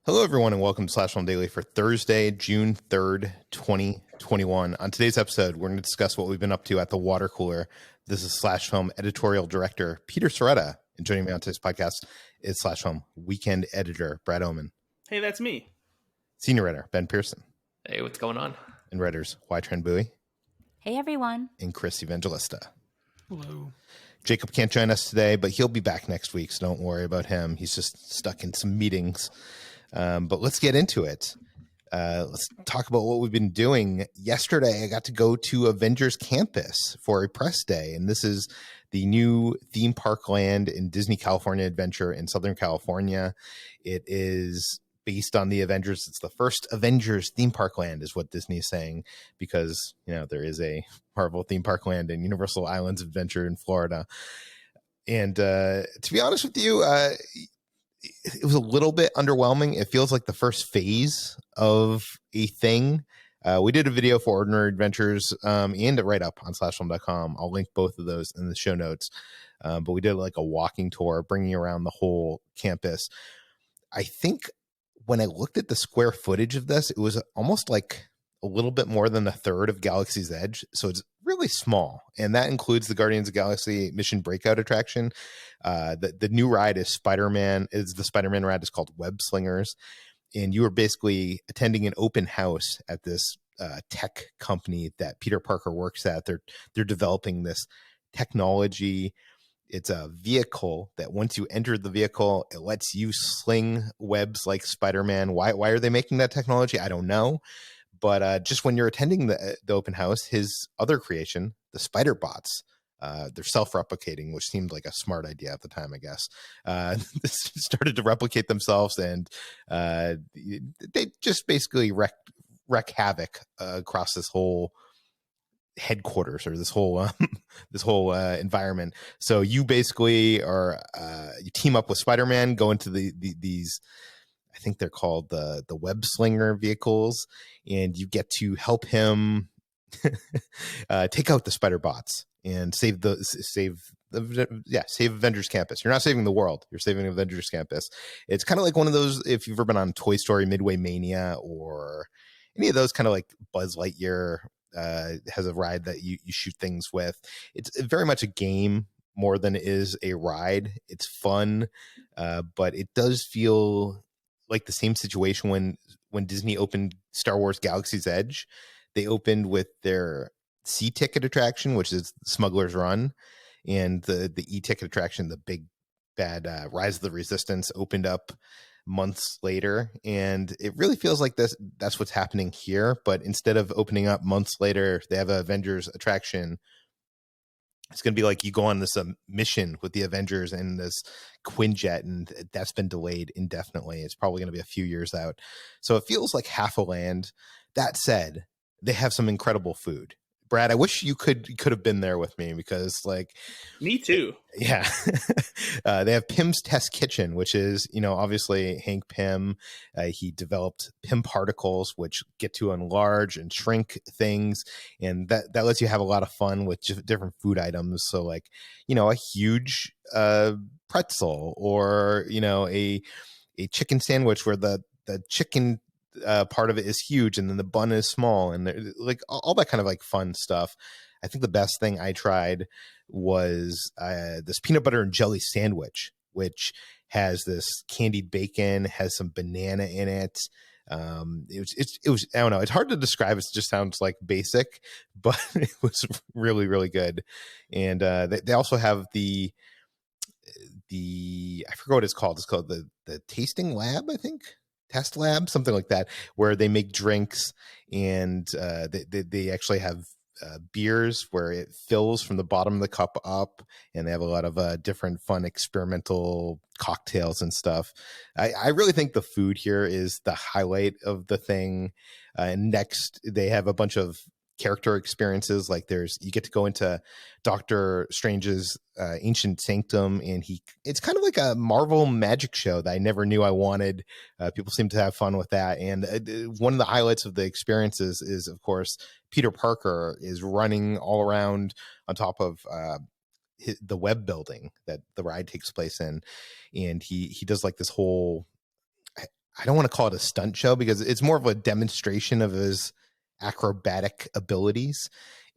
Hello, everyone, and welcome to Slash Film Daily for Thursday, June 3rd, 2021. On today's episode, we're going to discuss what we've been up to at the water cooler. This is Slash Film Editorial Director Peter Sciretta, and joining me on today's podcast is Slash Film Weekend Editor Brad Oman. Hey, that's me. Senior Writer Ben Pearson. Hey, what's going on? And writers Hoai-Tran. Hey, everyone. And Chris Evangelista. Hello. Jacob can't join us today, but he'll be back next week, so don't worry about him. He's just stuck in some meetings. But let's get into it. Let's talk about what we've been doing. Yesterday, I got to go to Avengers Campus for a press day, and this is the new theme park land in Disney California Adventure in Southern California. It is based on the Avengers. It's the first Avengers theme park land, is what Disney is saying, because there is a Marvel theme park land in Universal Islands Adventure in Florida. And to be honest with you, it was a little bit underwhelming. It feels like the first phase of a thing. We did a video for Ordinary Adventures and a write-up on slashfilm.com. I'll link both of those in the show notes. But we did like a walking tour, bringing around the whole campus. I think when I looked at the square footage of this, it was almost like a little bit more than a third of Galaxy's Edge. So it's really small. And that includes the Guardians of the Galaxy Mission Breakout attraction. The new ride is the Spider-Man ride is called Web Slingers. And you are basically attending an open house at this tech company that Peter Parker works at. They're developing this technology. It's a vehicle that once you enter the vehicle, it lets you sling webs like Spider-Man. Why are they making that technology? I don't know. But just when you're attending the open house, his other creation, the spider bots, they're self-replicating, which seemed like a smart idea at the time, I guess. Started to replicate themselves, and they just basically wreak havoc across this whole headquarters, or this whole environment. So you basically you team up with Spider-Man, go into these, I think they're called the web slinger vehicles, and you get to help him take out the spider bots and save Avengers Campus. You're not saving the world, you're saving Avengers Campus. It's kind of like one of those, if you've ever been on Toy Story Midway Mania or any of those, kind of like Buzz Lightyear has a ride that you shoot things with. It's very much a game more than it is a ride. It's fun, but it does feel like the same situation when Disney opened Star Wars Galaxy's Edge. They opened with their C-ticket attraction, which is Smuggler's Run, and the E-ticket attraction, the big bad Rise of the Resistance, opened up months later. And it really feels like that's what's happening here. But instead of opening up months later, they have an Avengers attraction. It's going to be like you go on this mission with the Avengers and this Quinjet, and that's been delayed indefinitely. It's probably going to be a few years out. So it feels like half a land. That said, they have some incredible food. Brad, I wish you could have been there with me, because Me too. Yeah. They have Pym's Test Kitchen, which is, obviously Hank Pym. He developed Pym particles, which get to enlarge and shrink things. And that lets you have a lot of fun with just different food items. So a huge pretzel, or, a chicken sandwich where the chicken part of it is huge and then the bun is small, and like all that kind of like fun stuff. I think the best thing I tried was this peanut butter and jelly sandwich, which has this candied bacon, has some banana in it. It was I don't know, it's hard to describe. It just sounds like basic, but it was really, really good. And they also have the I forgot what it's called. It's called the tasting lab, I think. Test lab, something like that, where they make drinks, and they actually have beers where it fills from the bottom of the cup up, and they have a lot of different fun experimental cocktails and stuff. I really think the food here is the highlight of the thing. And next, they have a bunch of character experiences. Like you get to go into Doctor Strange's ancient sanctum, and it's kind of like a Marvel magic show that I never knew I wanted. People seem to have fun with that. And one of the highlights of the experiences is, of course, Peter Parker is running all around on top of the web building that the ride takes place in. And he does like this whole, I don't want to call it a stunt show because it's more of a demonstration of his acrobatic abilities.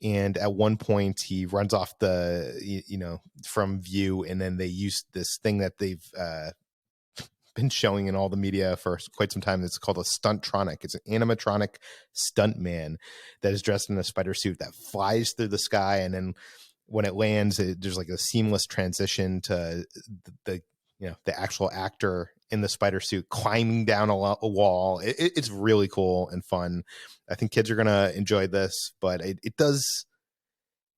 And at one point he runs off from view, and then they use this thing that they've been showing in all the media for quite some time. It's called a stuntronic. It's an animatronic stunt man that is dressed in a spider suit that flies through the sky, and then when it lands, there's like a seamless transition to the actual actor in the spider suit climbing down a wall. It's really cool and fun. I think kids are gonna enjoy this, but it does,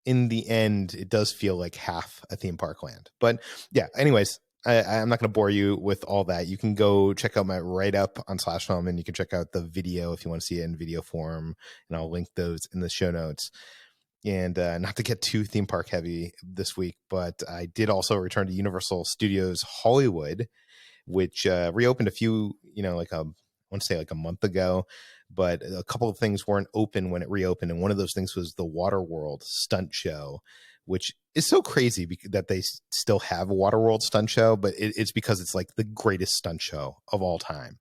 in the end, it does feel like half a theme park land. But yeah, anyways, I'm not going to bore you with all that. You can go check out my write-up on Slash Film, and you can check out the video if you want to see it in video form, and I'll link those in the show notes. And not to get too theme park heavy this week, but I did also return to Universal Studios Hollywood, which reopened I want to say like a month ago, but a couple of things weren't open when it reopened. And one of those things was the Waterworld stunt show, which is so crazy that they still have a Waterworld stunt show, but it's because it's like the greatest stunt show of all time.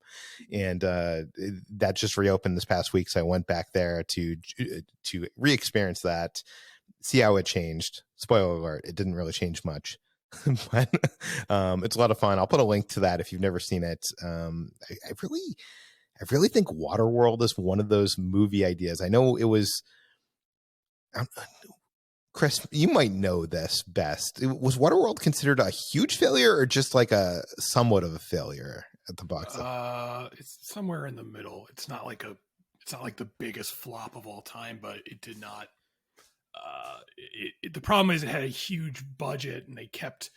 And that just reopened this past week. So I went back there to re-experience that, see how it changed. Spoiler alert, it didn't really change much. But it's a lot of fun. I'll put a link to that if you've never seen it. I really think Waterworld is one of those movie ideas. I know it was, Chris, you might know this best. Was Waterworld considered a huge failure or just like a somewhat of a failure at the box office? It's somewhere in the middle. It's not like the biggest flop of all time, but it did not. The problem is it had a huge budget, and they kept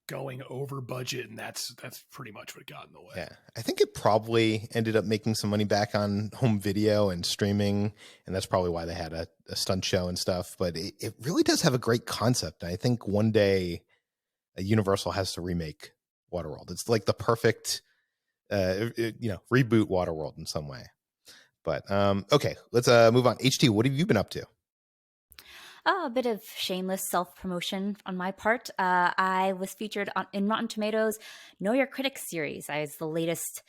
going over budget, and that's pretty much what got in the way. Yeah, I think it probably ended up making some money back on home video and streaming, and that's probably why they had a stunt show and stuff. But it really does have a great concept. I think one day Universal has to remake Waterworld. It's like the perfect reboot Waterworld in some way. But okay, let's move on. HT, what have you been up to? A bit of shameless self-promotion on my part. I was featured in Rotten Tomatoes' Know Your Critics series. It's the latest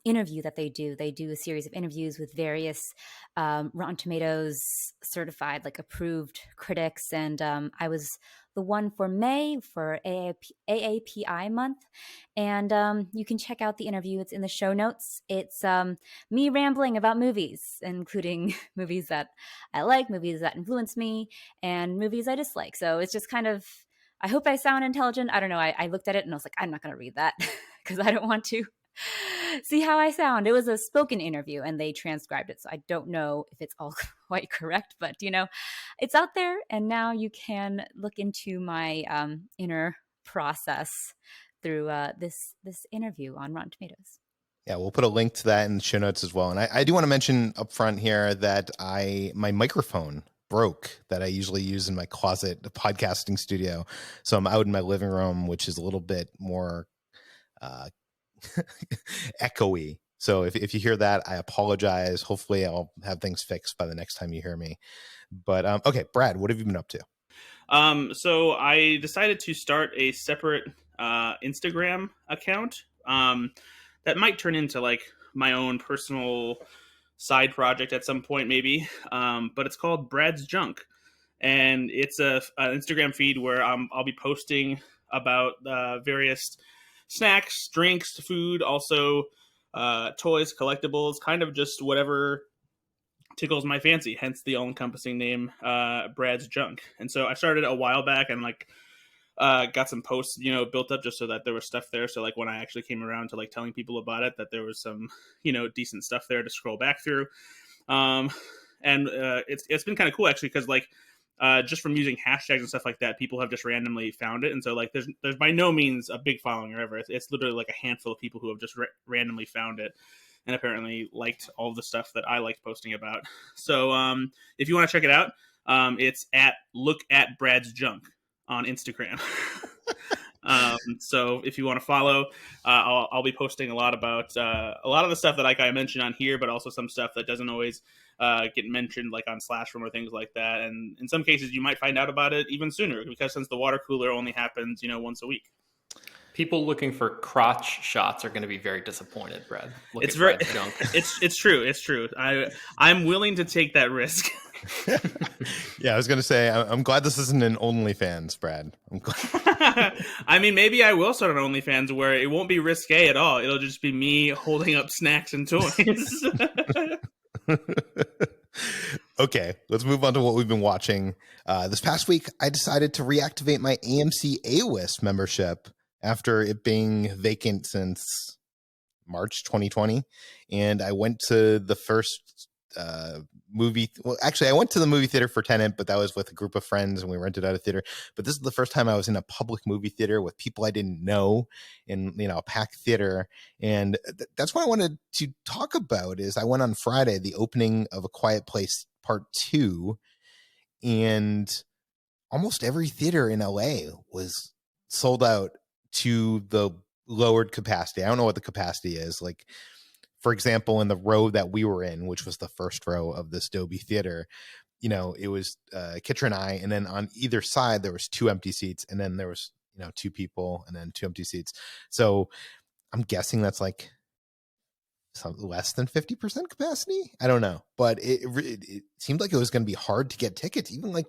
interview that they do. They do a series of interviews with various Rotten Tomatoes certified, like approved critics. And I was the one for May for AAPI month. And you can check out the interview. It's in the show notes. It's me rambling about movies, including movies that I like, movies that influence me, and movies I dislike. So it's just kind of, I hope I sound intelligent. I don't know. I looked at it and I was like, I'm not going to read that because I don't want to see how I sound. It was a spoken interview and they transcribed it. So I don't know if it's all quite correct, but it's out there. And now you can look into my inner process through this interview on Rotten Tomatoes. Yeah, we'll put a link to that in the show notes as well. And I do want to mention up front here that my microphone broke that I usually use in my closet, the podcasting studio. So I'm out in my living room, which is a little bit more echoey. So if you hear that, I apologize. Hopefully I'll have things fixed by the next time you hear me. But okay, Brad, what have you been up to? So I decided to start a separate Instagram account that might turn into like my own personal side project at some point, maybe. But it's called Brad's Junk, and it's an Instagram feed where I'll be posting about various snacks, drinks, food, also toys, collectibles, kind of just whatever tickles my fancy, hence the all-encompassing name Brad's Junk. And so I started a while back and got some posts built up just so that there was stuff there, so like when I actually came around to like telling people about it, that there was some decent stuff there to scroll back through. And it's been kind of cool actually, because just from using hashtags and stuff like that, people have just randomly found it. And so like there's by no means a big following or ever. It's literally like a handful of people who have just randomly found it and apparently liked all the stuff that I liked posting about. So if you want to check it out, it's at Look at Brad's Junk on Instagram. So if you want to follow, I'll be posting a lot about a lot of the stuff that I mentioned on here, but also some stuff that doesn't always get mentioned like on Slashroom or things like that. And in some cases you might find out about it even sooner, because since the water cooler only happens once a week. People looking for crotch shots are going to be very disappointed, Brad. Look It's at very, Brad's junk. it's true. It's true. I'm willing to take that risk. Yeah, I was going to say, I'm glad this isn't an OnlyFans, Brad. I'm glad. I mean, maybe I will start an OnlyFans where it won't be risque at all. It'll just be me holding up snacks and toys. Okay, let's move on to what we've been watching. This past week, I decided to reactivate my AMC A-List membership after it being vacant since March 2020. And I went to the first movie. Well, actually, I went to the movie theater for Tenet, but that was with a group of friends and we rented out a theater. But this is the first time I was in a public movie theater with people I didn't know in, a packed theater. And that's what I wanted to talk about is I went on Friday, the opening of A Quiet Place Part 2, and almost every theater in LA was sold out to the lowered capacity. I don't know what the capacity is. Like, for example, in the row that we were in, which was the first row of this Dolby theater, it was Kitcher and I, and then on either side there was 2 empty seats, and then there was 2 people, and then 2 empty seats. So I'm guessing that's like less than 50% capacity. I don't know, but it seemed like it was going to be hard to get tickets. Even like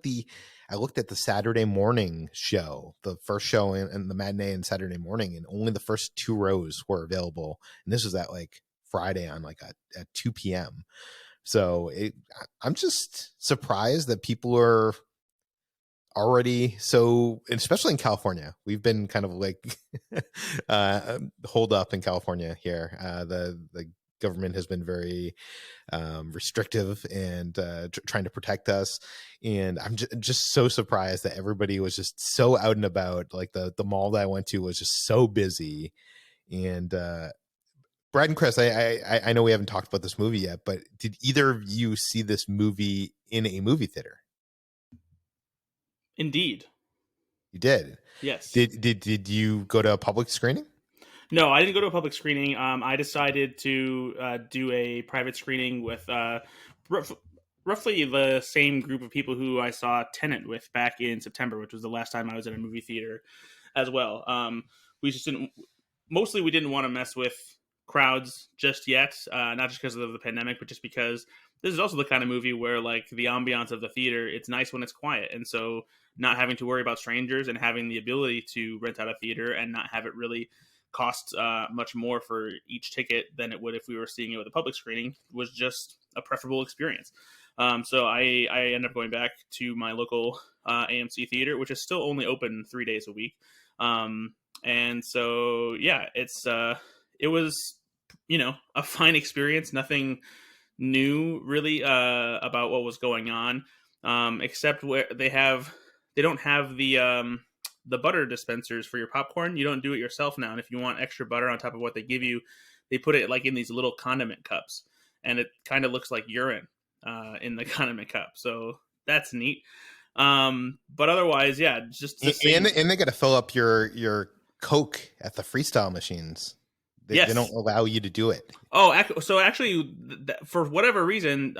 I looked at the Saturday morning show, the first show and the matinee and Saturday morning, and only the first 2 rows were available. And this was at like Friday on like at 2 p.m. So I'm just surprised that people are already so, especially in California. We've been kind of like hold up in California here. The government has been very restrictive and trying to protect us. And I'm just so surprised that everybody was just so out and about. Like the mall that I went to was just so busy. And Brad and Chris, I know we haven't talked about this movie yet, but did either of you see this movie in a movie theater? Indeed. You did? Yes. Did you go to a public screening? No, I didn't go to a public screening. I decided to do a private screening with roughly the same group of people who I saw Tenet with back in September, which was the last time I was in a movie theater as well. We didn't want to mess with crowds just yet, not just because of the pandemic, but just because this is also the kind of movie where like the ambiance of the theater, it's nice when it's quiet. And so not having to worry about strangers and having the ability to rent out a theater and not have it really cost much more for each ticket than it would if we were seeing it with a public screening was just a preferable experience. So I ended up going back to my local AMC theater, which is still only open 3 days a week. And so, yeah, it was, a fine experience. Nothing new really about what was going on, except where they don't have the butter dispensers for your popcorn. You don't do it yourself now. And if you want extra butter on top of what they give you, they put it like in these little condiment cups, and it kind of looks like urine in the condiment cup. So that's neat. But otherwise, yeah, just the same. And they got to fill up your Coke at the freestyle machines. They don't allow you to do it. Oh, so actually, for whatever reason,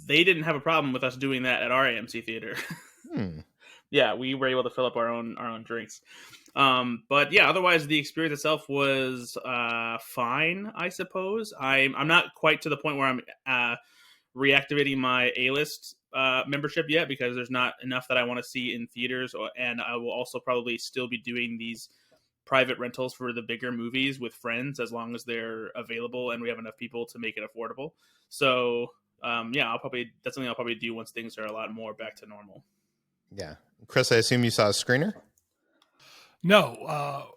they didn't have a problem with us doing that at our AMC theater. Yeah, we were able to fill up our own drinks. But yeah, otherwise the experience itself was fine, I suppose. I'm not quite to the point where I'm reactivating my A-List membership yet, because there's not enough that I want to see in theaters, and I will also probably still be doing these private rentals for the bigger movies with friends as long as they're available and we have enough people to make it affordable. So yeah, that's something I'll probably do once things are a lot more back to normal. Yeah. Chris, I assume you saw a screener? No.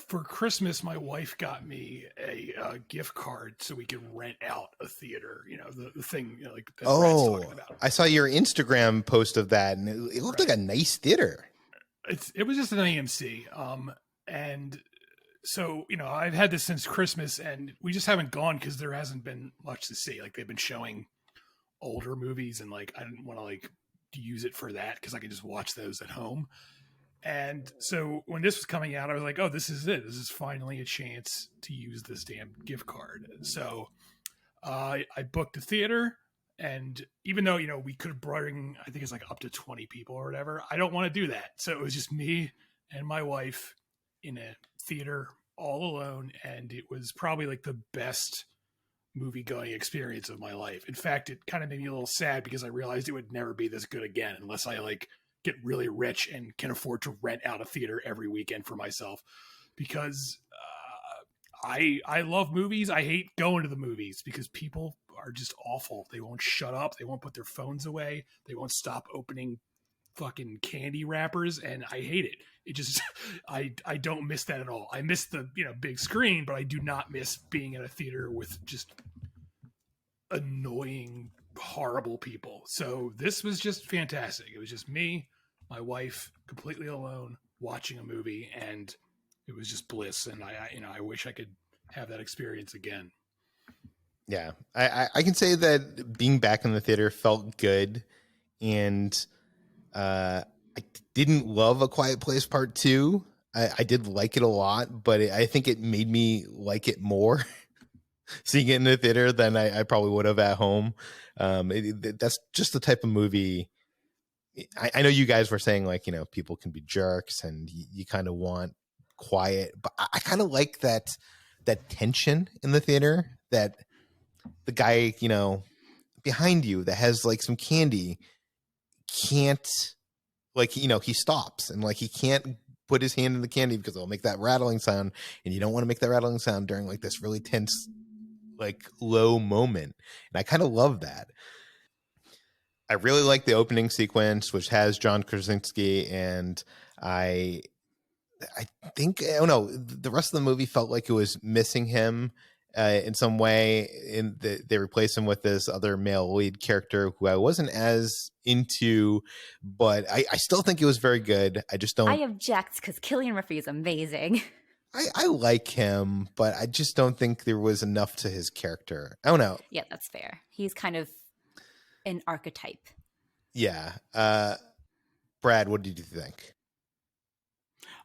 For Christmas, my wife got me a gift card so we could rent out a theater. The thing like that Brad's talking about. I saw your Instagram post of that, and it looked like a nice theater. It was just an AMC. And so, I've had this since Christmas, and we just haven't gone because there hasn't been much to see. Like, they've been showing older movies, and like I didn't want to use it for that because I could just watch those at home. And so when this was coming out, I was like, oh, this is it. This is finally a chance to use this damn gift card. So I booked the theater, and even though, we could bring, I think it's like up to 20 people or whatever, I don't want to do that. So it was just me and my wife in a theater all alone, and it was probably like the best movie going experience of my life. In fact, it kind of made me a little sad because I realized it would never be this good again unless I like get really rich and can afford to rent out a theater every weekend for myself. Because I love movies. I hate going to the movies because people are just awful. They won't shut up. They won't put their phones away. They won't stop opening fucking candy wrappers, and I hate it. It just I don't miss that at all. I miss the big screen, but I do not miss being in a theater with just annoying, horrible people. So this was just fantastic. It was just me, my wife, completely alone watching a movie, and it was just bliss. And I wish I could have that experience again. Yeah, I can say that being back in the theater felt good, and I didn't love A Quiet Place Part 2. I did like it a lot, but I think it made me like it more seeing it in the theater than I probably would have at home. That's just the type of movie. I know you guys were saying, like, people can be jerks and you kind of want quiet, but I kind of like that tension in the theater, that the guy, behind you that has like some candy can't, like, he stops and like he can't put his hand in the candy because it'll make that rattling sound, and you don't want to make that rattling sound during like this really tense, like, low moment. And I kind of love that. I really like the opening sequence, which has John Krasinski, and I think, I don't know, the rest of the movie felt like it was missing him in some way. They replaced him with this other male lead character who I wasn't as into, but I still think it was very good. I just don't. I object because Cillian Murphy is amazing. I like him, but I just don't think there was enough to his character. I don't know. Yeah, that's fair. He's kind of an archetype. Yeah. Brad, what did you think?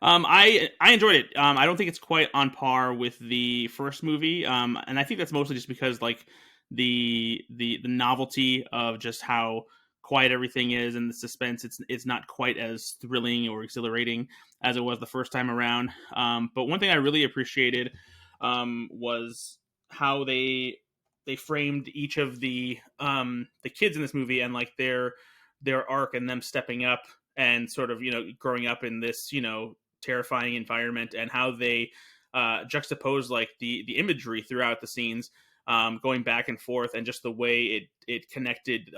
I enjoyed it. I don't think it's quite on par with the first movie, and I think that's mostly just because, like, the novelty of just how quiet everything is and the suspense. It's not quite as thrilling or exhilarating as it was the first time around. But one thing I really appreciated was how they framed each of the kids in this movie, and like their arc, and them stepping up and sort of growing up in this terrifying environment, and how they juxtapose like the imagery throughout the scenes, going back and forth, and just the way it connected,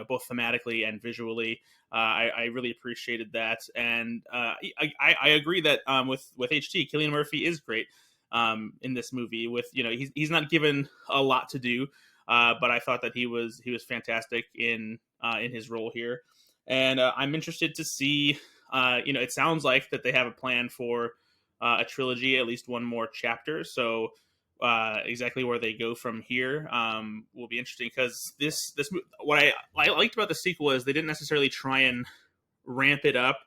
both thematically and visually. I really appreciated that, and I agree that with HT, Cillian Murphy is great in this movie. With he's not given a lot to do, but I thought that he was fantastic in his role here, and I'm interested to see. It sounds like that they have a plan for a trilogy, at least one more chapter. So exactly where they go from here will be interesting, because this what I liked about the sequel is they didn't necessarily try and ramp it up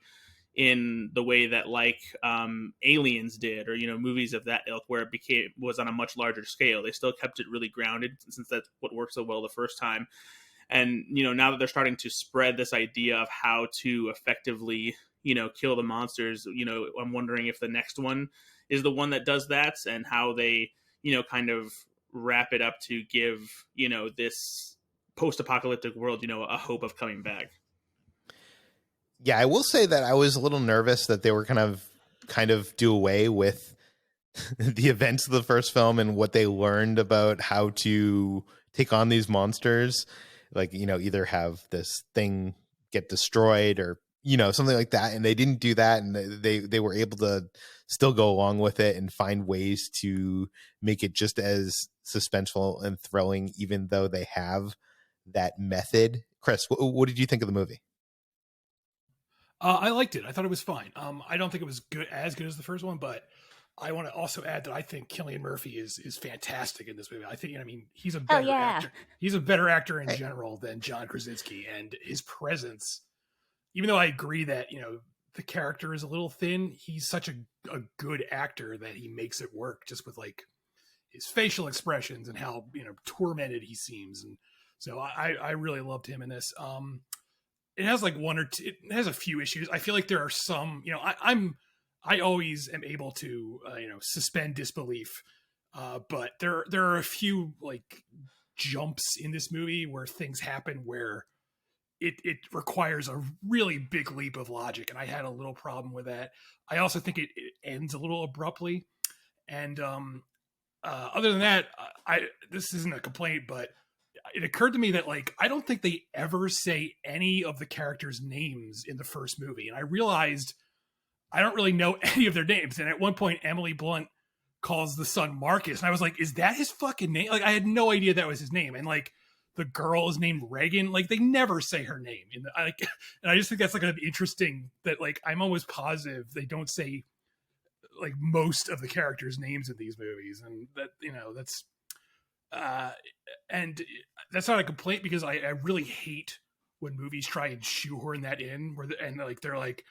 in the way that like Aliens did, or movies of that ilk, where it was on a much larger scale. They still kept it really grounded, since that's what worked so well the first time. And now that they're starting to spread this idea of how to effectively kill the monsters, I'm wondering if the next one is the one that does that, and how they kind of wrap it up to give this post-apocalyptic world a hope of coming back. Yeah, I will say that I was a little nervous that they were kind of do away with the events of the first film and what they learned about how to take on these monsters. Like, either have this thing get destroyed or, something like that. And they didn't do that. And they were able to still go along with it and find ways to make it just as suspenseful and thrilling, even though they have that method. Chris, what did you think of the movie? I liked it. I thought it was fine. I don't think it was as good as the first one, but I want to also add that I think Cillian Murphy is fantastic in this movie. I think, he's a better actor. He's a better actor in general than John Krasinski, and his presence, even though I agree that, the character is a little thin, he's such a good actor that he makes it work just with like his facial expressions and how, tormented he seems. And so I really loved him in this. It has like one or two, it has a few issues. I feel like there are some, I'm I always am able to, suspend disbelief. But there are a few like jumps in this movie where things happen where it requires a really big leap of logic, and I had a little problem with that. I also think it ends a little abruptly, and other than that, this isn't a complaint, but it occurred to me that like I don't think they ever say any of the characters' names in the first movie, and I realized I don't really know any of their names. And at one point, Emily Blunt calls the son Marcus, and I was like, "Is that his fucking name?" Like I had no idea that was his name, and like the girl is named Reagan. Like they never say her name, and I just think that's like an interesting that like I'm almost positive they don't say like most of the characters' names in these movies, and that and that's not a complaint because I really hate when movies try and shoehorn that in they're like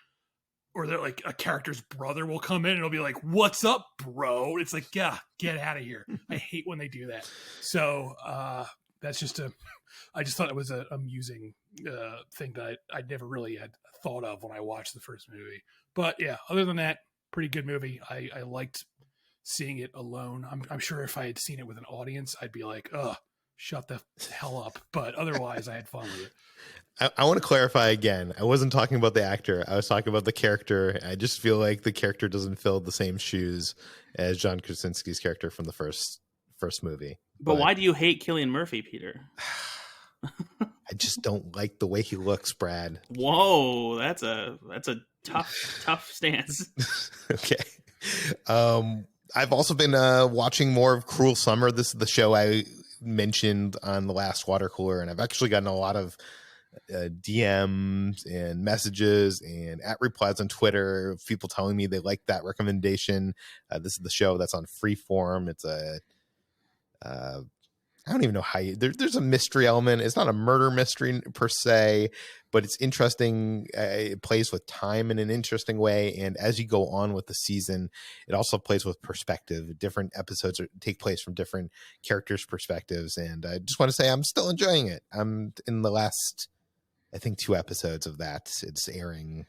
a character's brother will come in and it'll be like, "What's up, bro?" It's like, yeah, get out of here. I hate when they do that. So that's just I just thought it was an amusing thing that I never really had thought of when I watched the first movie. But yeah, other than that, pretty good movie. I liked seeing it alone. I'm sure if I had seen it with an audience, I'd be like, "Ugh, shut the hell up." But otherwise, I had fun with it. I want to clarify again. I wasn't talking about the actor. I was talking about the character. I just feel like the character doesn't fill the same shoes as John Krasinski's character from the first movie. But why do you hate Cillian Murphy, Peter? I just don't like the way he looks, Brad. Whoa, that's a tough stance. Okay. I've also been watching more of Cruel Summer. This is the show I mentioned on the last water cooler, and I've actually gotten a lot of DMs and messages and replies on Twitter, people telling me they like that recommendation. This is the show that's on Freeform. It's I don't even know how there's a mystery element. It's not a murder mystery per se, but it's interesting. It plays with time in an interesting way. And as you go on with the season, it also plays with perspective. Different episodes take place from different characters' perspectives. And I just want to say I'm still enjoying it. I'm in the last, I think, 2 episodes of that. It's airing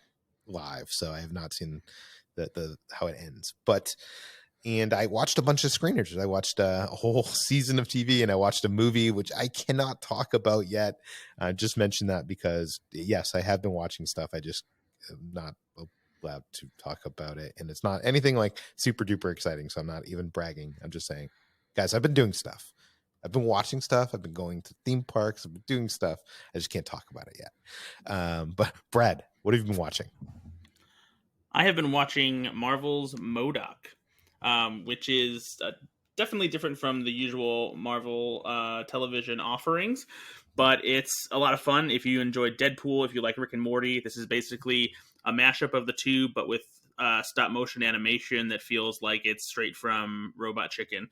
live, so I have not seen the how it ends. And I watched a bunch of screeners. I watched a whole season of TV, and I watched a movie, which I cannot talk about yet. I just mentioned that because, yes, I have been watching stuff. I just am not allowed to talk about it. And it's not anything like super duper exciting, so I'm not even bragging. I'm just saying, guys, I've been doing stuff. I've been watching stuff. I've been going to theme parks. I've been doing stuff. I just can't talk about it yet. But Brad, what have you been watching? I have been watching Marvel's M.O.D.O.K, which is definitely different from the usual Marvel television offerings, but it's a lot of fun. If you enjoyed Deadpool, if you like Rick and Morty, this is basically a mashup of the two, but with stop motion animation that feels like it's straight from Robot Chicken.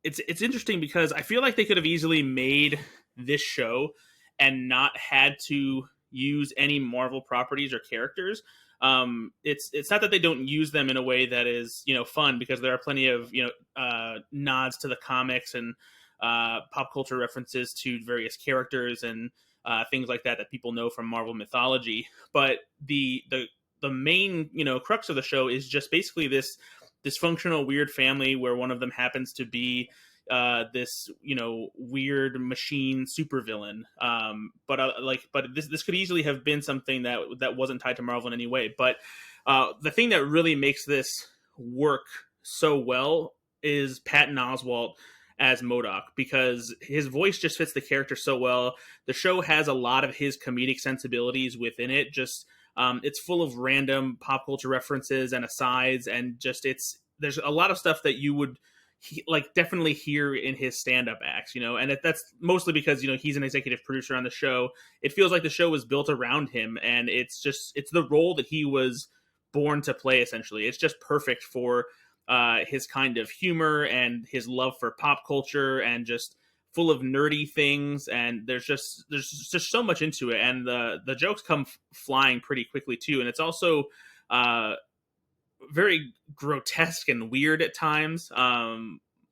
It's interesting because I feel like they could have easily made this show and not had to use any Marvel properties or characters. It's not that they don't use them in a way that is, fun, because there are plenty of, nods to the comics and pop culture references to various characters and things like that people know from Marvel mythology. But the main, crux of the show is just basically this dysfunctional, weird family where one of them happens to be this weird machine supervillain. But this could easily have been something that wasn't tied to Marvel in any way. But the thing that really makes this work so well is Patton Oswalt as M.O.D.O.K, because his voice just fits the character so well. The show has a lot of his comedic sensibilities within it. Just it's full of random pop culture references and asides, and just there's a lot of stuff that you would definitely hear in his stand-up acts, and that's mostly because he's an executive producer on the show. It feels like the show was built around him, and it's the role that he was born to play. Essentially, it's just perfect for his kind of humor and his love for pop culture, and just full of nerdy things. And there's just so much into it, and the jokes come flying pretty quickly too. And it's also very grotesque and weird at times.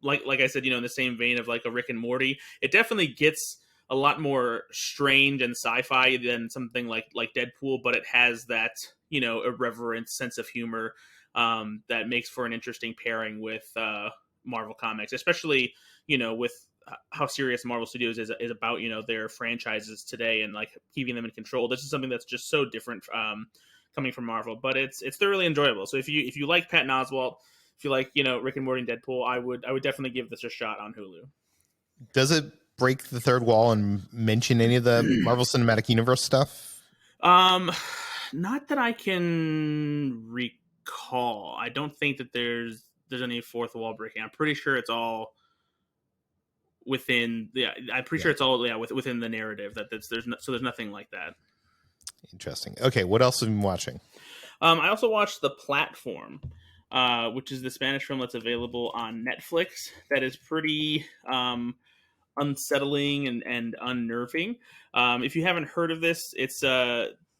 Like I said, in the same vein of like a Rick and Morty, it definitely gets a lot more strange and sci-fi than something like Deadpool, but it has that, you know, irreverent sense of humor that makes for an interesting pairing with Marvel Comics, especially, you know, with how serious Marvel Studios is about, you know, their franchises today and like keeping them in control. This is something that's just so different coming from Marvel, but it's thoroughly enjoyable. So if you like Patton Oswalt, if you like, you know, Rick and Morty and Deadpool, I would definitely give this a shot on Hulu. Does it break the third wall and mention any of the Marvel Cinematic Universe stuff? Not that I can recall. I don't think that there's any fourth wall breaking. I'm pretty sure it's all within. Yeah, I'm pretty sure it's all within the narrative. There's nothing like that. Interesting. Okay, what else have you been watching? I also watched The Platform, which is the Spanish film that's available on Netflix. That is pretty unsettling and unnerving. If you haven't heard of this, it's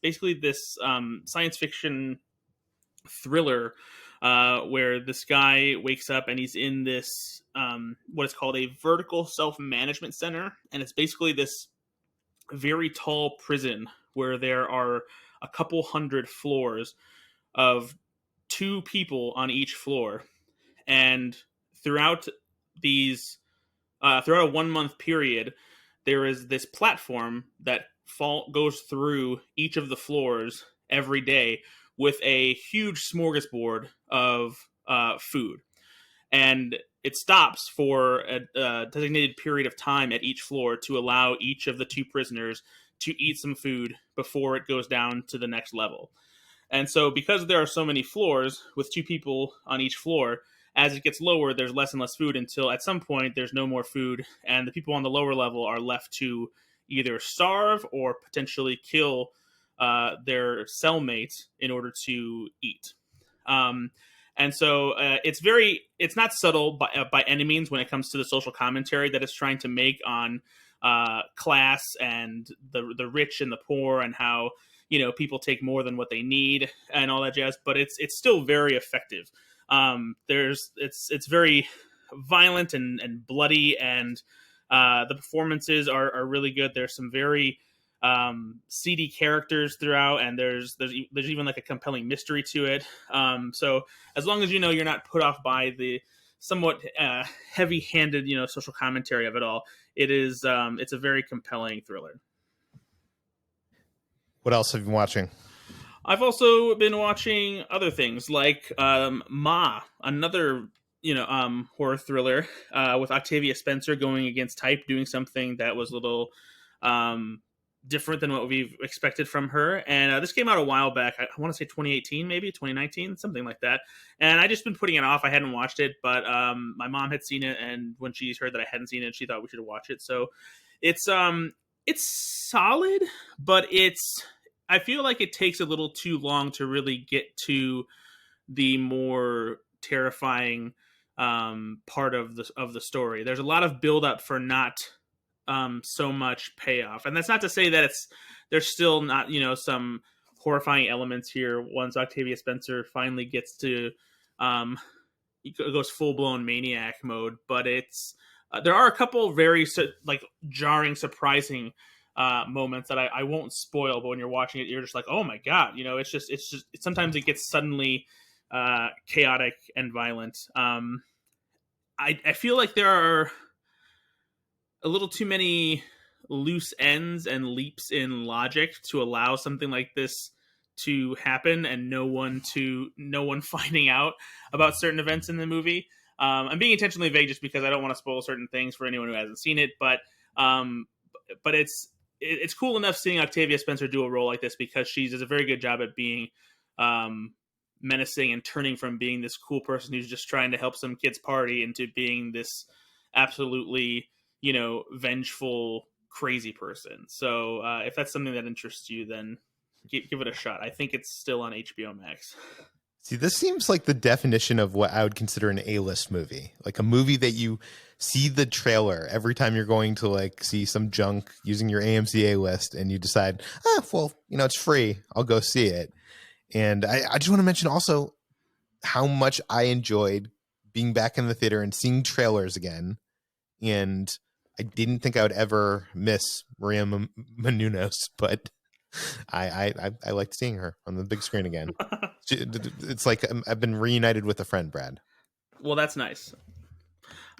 basically this science fiction thriller where this guy wakes up and he's in this what is called a vertical self-management center, and it's basically this very tall prison where there are a couple hundred floors of 2 people on each floor, and throughout these throughout a 1-month period, there is this platform that goes through each of the floors every day with a huge smorgasbord of food. And it stops for a designated period of time at each floor to allow each of the 2 prisoners to eat some food before it goes down to the next level. And so because there are so many floors with 2 people on each floor, as it gets lower, there's less and less food until at some point there's no more food, and the people on the lower level are left to either starve or potentially kill their cellmates in order to eat. And so it's not subtle by any means when it comes to the social commentary that it's trying to make on class and the rich and the poor, and how, you know, people take more than what they need and all that jazz. But it's still very effective. It's very violent and bloody, and the performances are really good. There's some very seedy characters throughout, and there's even like a compelling mystery to it. So as long as you know you're not put off by the somewhat heavy-handed, you know, social commentary of it all, it's a very compelling thriller. What else have you been watching? I've also been watching other things like Ma, another, you know, horror thriller with Octavia Spencer going against type, doing something that was a little different than what we've expected from her. And this came out a while back. I want to say 2018, maybe 2019, something like that. And I just been putting it off. I hadn't watched it, but my mom had seen it, and when she heard that I hadn't seen it, she thought we should watch it. So it's solid, but I feel like it takes a little too long to really get to the more terrifying part of the story. There's a lot of buildup for not so much payoff, and that's not to say that there's still not, you know, some horrifying elements here once Octavia Spencer finally gets to goes full-blown maniac mode. But it's there are a couple very like jarring, surprising moments that I won't spoil, but when you're watching it, you're just like, oh my god, you know, it's just sometimes it gets suddenly chaotic and violent. I feel like there are a little too many loose ends and leaps in logic to allow something like this to happen, and no one finding out about certain events in the movie. I'm being intentionally vague just because I don't want to spoil certain things for anyone who hasn't seen it, but it's cool enough seeing Octavia Spencer do a role like this, because she does a very good job at being menacing and turning from being this cool person who's just trying to help some kids party into being this absolutely, you know, vengeful, crazy person. So if that's something that interests you, then give it a shot. I think it's still on HBO Max. See, this seems like the definition of what I would consider an A-list movie, like a movie that you see the trailer every time you're going to like see some junk using your AMC A-List, and you decide, well, you know, it's free, I'll go see it. And I just want to mention also how much I enjoyed being back in the theater and seeing trailers again. And I didn't think I would ever miss Maria Menounos, but I liked seeing her on the big screen again. It's like I've been reunited with a friend, Brad. Well, that's nice.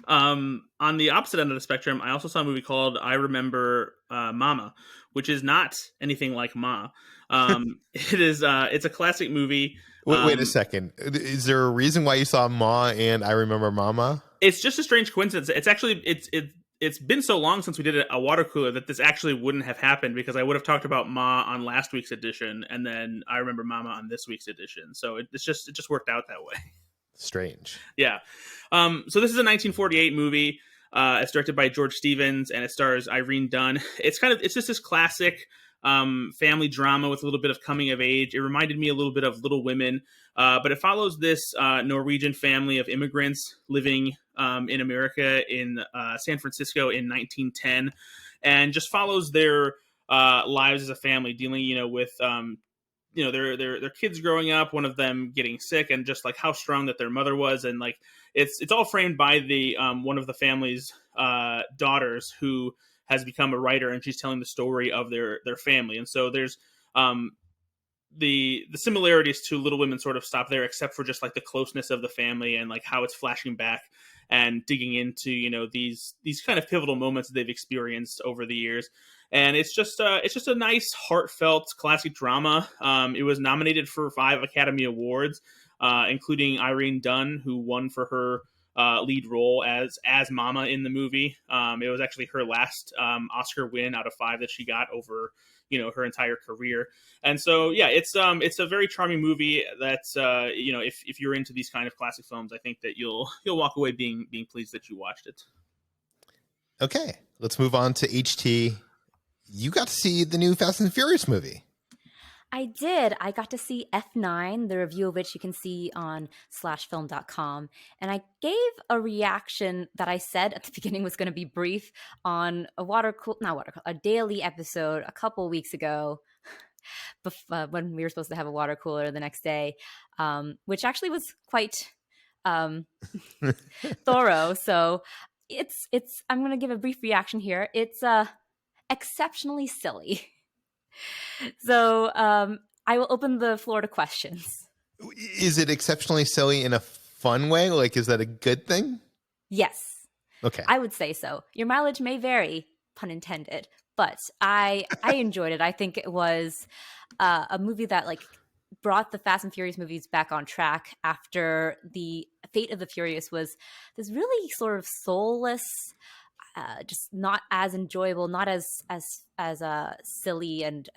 On the opposite end of the spectrum, I also saw a movie called I Remember Mama, which is not anything like Ma. It's a classic movie. Wait a second. Is there a reason why you saw Ma and I Remember Mama? It's just a strange coincidence. It's actually it's been so long since we did a water cooler that this actually wouldn't have happened, because I would have talked about Ma on last week's edition and then I Remember Mama on this week's edition. So it just worked out that way. Strange. Yeah. So this is a 1948 movie. It's directed by George Stevens and it stars Irene Dunn. It's just this classic family drama with a little bit of coming of age. It reminded me a little bit of Little Women, but it follows this Norwegian family of immigrants living in America in San Francisco in 1910, and just follows their lives as a family, dealing, with their kids growing up, one of them getting sick, and just like how strong that their mother was, and like it's all framed by the one of the family's daughters who has become a writer, and she's telling the story of their family. And so there's the similarities to Little Women sort of stop there, except for just like the closeness of the family and like how it's flashing back and digging into these kind of pivotal moments that they've experienced over the years. And it's just a nice, heartfelt, classic drama. It was nominated for 5 Academy Awards, including Irene Dunn, who won for her lead role as Mama in the movie. It was actually her last Oscar win out of 5 that she got over her entire career. And so yeah, it's a very charming movie that's if you're into these kind of classic films, I think that you'll walk away being pleased that you watched it. Okay, let's move on to HT. You got to see the new Fast and Furious movie. I did. I got to see F9, the review of which you can see on /film.com. And I gave a reaction that I said at the beginning was going to be brief on a daily episode a couple weeks ago, when we were supposed to have a water cooler the next day, which actually was quite thorough. So I'm going to give a brief reaction here. It's exceptionally silly. So I will open the floor to questions. Is it exceptionally silly in a fun way? Like, is that a good thing? Yes. Okay. I would say so. Your mileage may vary, pun intended, but I enjoyed it. I think it was a movie that like brought the Fast and Furious movies back on track after the Fate of the Furious was this really sort of soulless, just not as enjoyable, not as silly and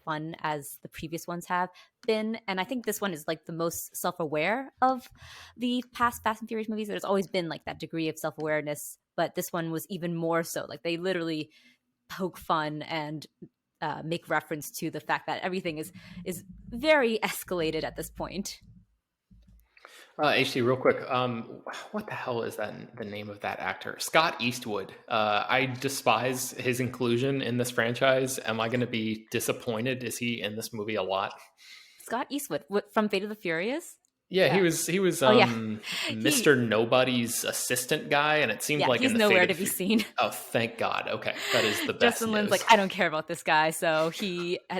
fun as the previous ones have been. And I think this one is like the most self-aware of the past Fast and Furious movies. There's always been like that degree of self-awareness, but this one was even more so. Like they literally poke fun and make reference to the fact that everything is very escalated at this point. HT, real quick, what the hell is the name of that actor? Scott Eastwood. I despise his inclusion in this franchise. Am I going to be disappointed? Is he in this movie a lot? Scott Eastwood from Fate of the Furious? Yeah, he was Mr. Nobody's assistant guy, and it seemed like he's in the nowhere to be seen. Oh, thank God. Okay, that is the best Justin Lin's news. like, I don't care about this guy, so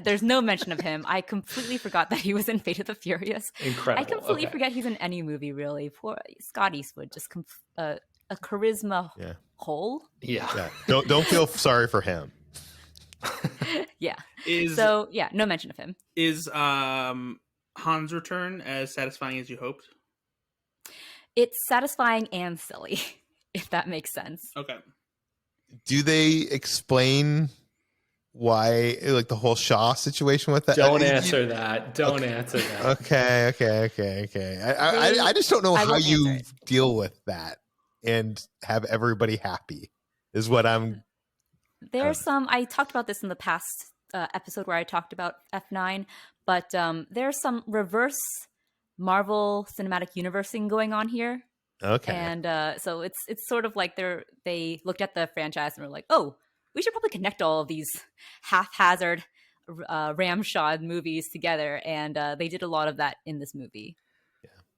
there's no mention of him. I completely forgot that he was in Fate of the Furious. Incredible. I completely forget he's in any movie, really. Poor Scott Eastwood, just a charisma hole. Yeah. Don't feel sorry for him. Yeah. No mention of him. Is Han's return as satisfying as you hoped? It's satisfying and silly, if that makes sense. Okay. Do they explain why, like the whole Shaw situation with that? Don't answer that. Don't answer that. Okay. I just don't know how you deal with that and have everybody happy is what I'm. There's I talked about this in the past episode where I talked about F9, but there's some reverse Marvel Cinematic Universe thing going on here. Okay. And so it's sort of like they looked at the franchise and were like, oh, we should probably connect all of these haphazard ramshod movies together. And they did a lot of that in this movie.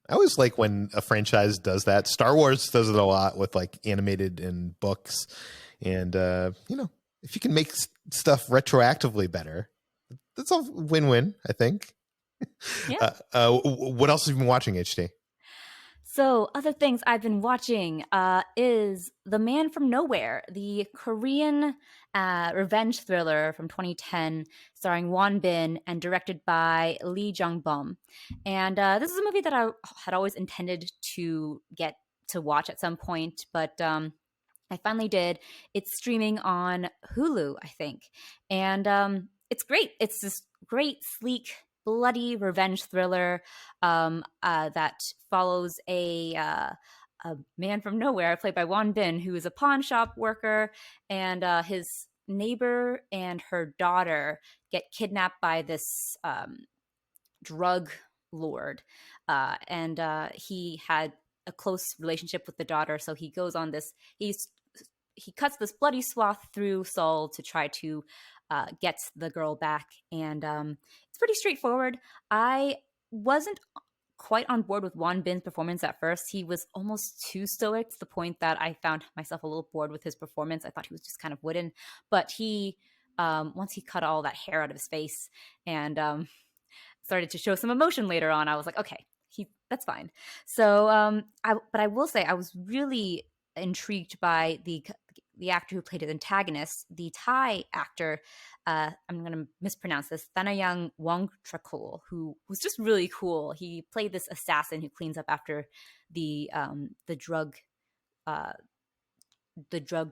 I always like when a franchise does that. Star Wars does it a lot with like animated and books. And, if you can make stuff retroactively better, that's a win-win, I think. Yeah. What else have you been watching, HT? So, other things I've been watching is The Man from Nowhere, the Korean revenge thriller from 2010, starring Won Bin and directed by Lee Jung-bum. And this is a movie that I had always intended to get to watch at some point, but I finally did. It's streaming on Hulu, I think. And it's great. It's this great, sleek, bloody revenge thriller that follows a man from nowhere, played by Won Bin, who is a pawn shop worker, and his neighbor and her daughter get kidnapped by this drug lord. And he had a close relationship with the daughter, so he goes on this. He cuts this bloody swath through Seoul to try to get the girl back, and it's pretty straightforward. I wasn't quite on board with Won Bin's performance at first. He was almost too stoic to the point that I found myself a little bored with his performance. I thought he was just kind of wooden, but he once he cut all that hair out of his face and started to show some emotion later on, I was like, okay, that's fine. So but I will say I was really intrigued by the actor who played his antagonist, the Thai actor. I'm going to mispronounce this, Thanayang Wongtrakul, who was just really cool. He played this assassin who cleans up after the drug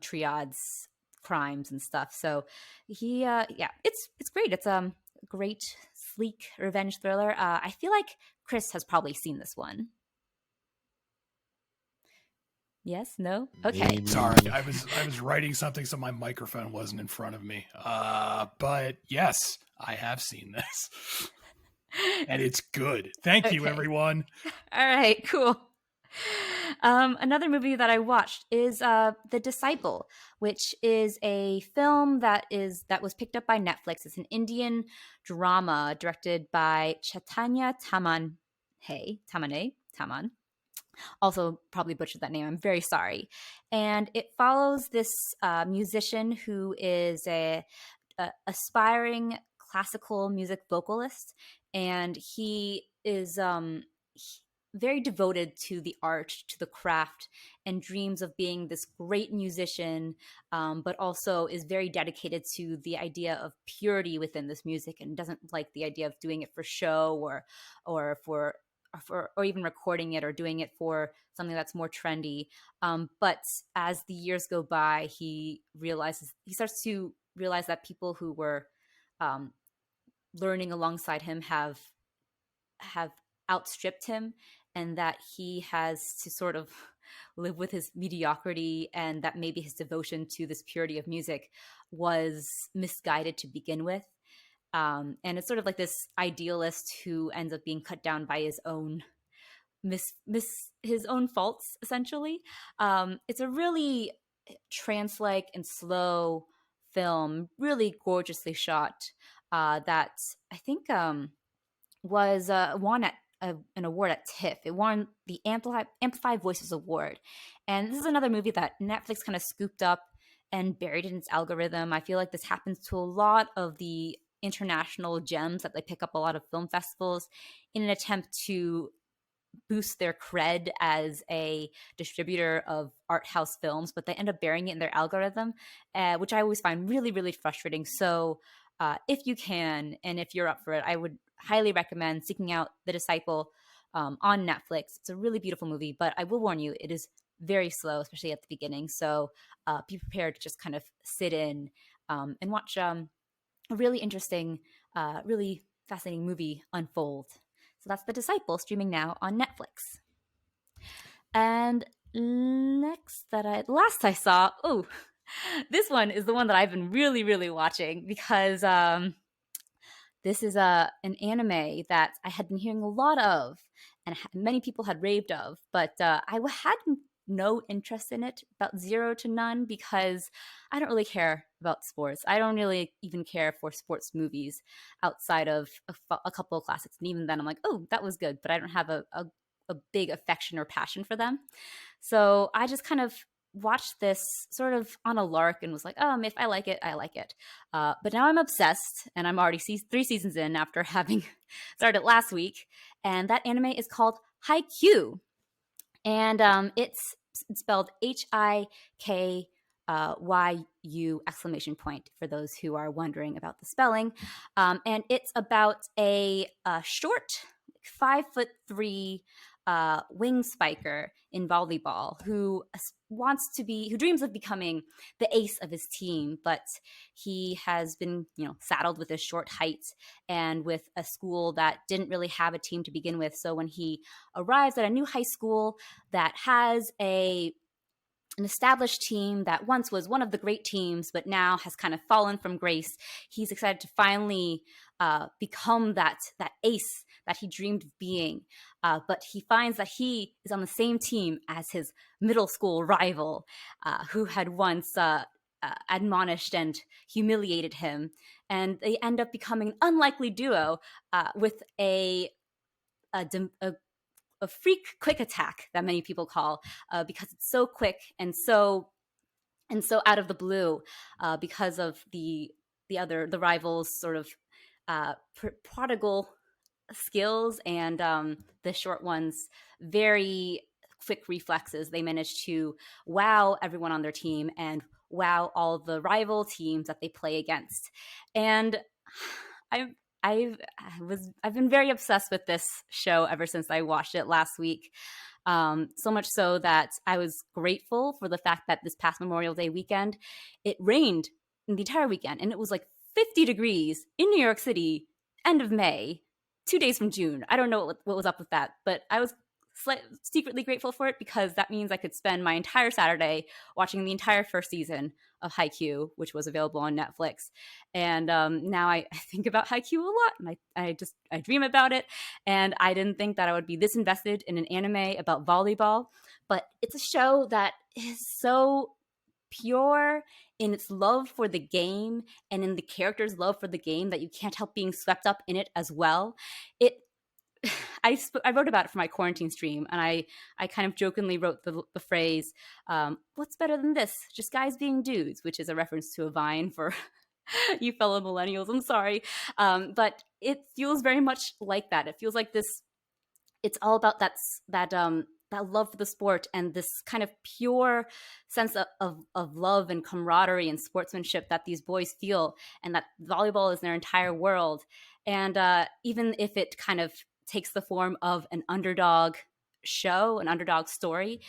triad's crimes and stuff. So he it's great. It's great, sleek revenge thriller. I feel like Chris has probably seen this one. Yes? No? Okay. Maybe. Sorry, I was writing something, so my microphone wasn't in front of me. But yes, I have seen this, and it's good. Thank you, everyone. All right, cool. Another movie that I watched is The Disciple, which is a film that was picked up by Netflix. It's an Indian drama directed by Chaitanya Taman. Taman. Also, probably butchered that name. I'm very sorry. And it follows this musician who is a aspiring classical music vocalist, and he is very devoted to the art, to the craft, and dreams of being this great musician, but also is very dedicated to the idea of purity within this music, and doesn't like the idea of doing it for show or even recording it or doing it for something that's more trendy. But as the years go by, he starts to realize that people who were learning alongside him have outstripped him, and that he has to sort of live with his mediocrity, and that maybe his devotion to this purity of music was misguided to begin with. And it's sort of like this idealist who ends up being cut down by his own his own faults, essentially. It's a really trance-like and slow film, really gorgeously shot, that I think was won an award at TIFF. It won the Amplify Voices Award. And this is another movie that Netflix kind of scooped up and buried in its algorithm. I feel like this happens to a lot of the international gems that they pick up a lot of film festivals in an attempt to boost their cred as a distributor of art house films, but they end up burying it in their algorithm, which I always find really, really frustrating. So if you can, and if you're up for it, I would highly recommend seeking out The Disciple on Netflix. It's a really beautiful movie, but I will warn you, it is very slow, especially at the beginning. So be prepared to just kind of sit in and watch a really interesting, really fascinating movie unfold. So that's The Disciple, streaming now on Netflix. And last I saw, this one is the one that I've been really, really watching, because this is an anime that I had been hearing a lot of, and many people had raved of, but I had no interest in it, about 0 to none, because I don't really care about sports. I don't really even care for sports movies outside of a couple of classics. And even then I'm like, oh, that was good. But I don't have a a big affection or passion for them. So I just kind of watched this sort of on a lark and was like, if I like it, I like it. But now I'm obsessed, and I'm already 3 seasons in after having started last week. And that anime is called Haikyu. And it's spelled Hikyu exclamation point for those who are wondering about the spelling. And it's about a short 5'3" wing spiker in volleyball who dreams of becoming the ace of his team, but he has been, saddled with his short height and with a school that didn't really have a team to begin with. So when he arrives at a new high school that has an established team that once was one of the great teams, but now has kind of fallen from grace, he's excited to finally become that ace that he dreamed of being. But he finds that he is on the same team as his middle school rival, who had once admonished and humiliated him. And they end up becoming an unlikely duo with a freak quick attack that many people call, because it's so quick and so out of the blue, because of the rivals' sort of prodigal skills and the short one's very quick reflexes. They manage to wow everyone on their team and wow all the rival teams that they play against. And I've been very obsessed with this show ever since I watched it last week. So much so that I was grateful for the fact that this past Memorial Day weekend, it rained the entire weekend, and it was like 50 degrees in New York City, end of May, 2 days from June. I don't know what was up with that, but I was secretly grateful for it because that means I could spend my entire Saturday watching the entire first season of Haikyu, which was available on Netflix. And now I think about Haikyu a lot, and I dream about it. And I didn't think that I would be this invested in an anime about volleyball, but it's a show that is so pure in its love for the game and in the characters' love for the game that you can't help being swept up in it as well. I wrote about it for my quarantine stream, and I kind of jokingly wrote the phrase, what's better than this? Just guys being dudes, which is a reference to a Vine for you fellow millennials. I'm sorry. But it feels very much like that. It feels like this, it's all about that love for the sport and this kind of pure sense of love and camaraderie and sportsmanship that these boys feel, and that volleyball is their entire world. And even if it kind of takes the form of an underdog show, an underdog story,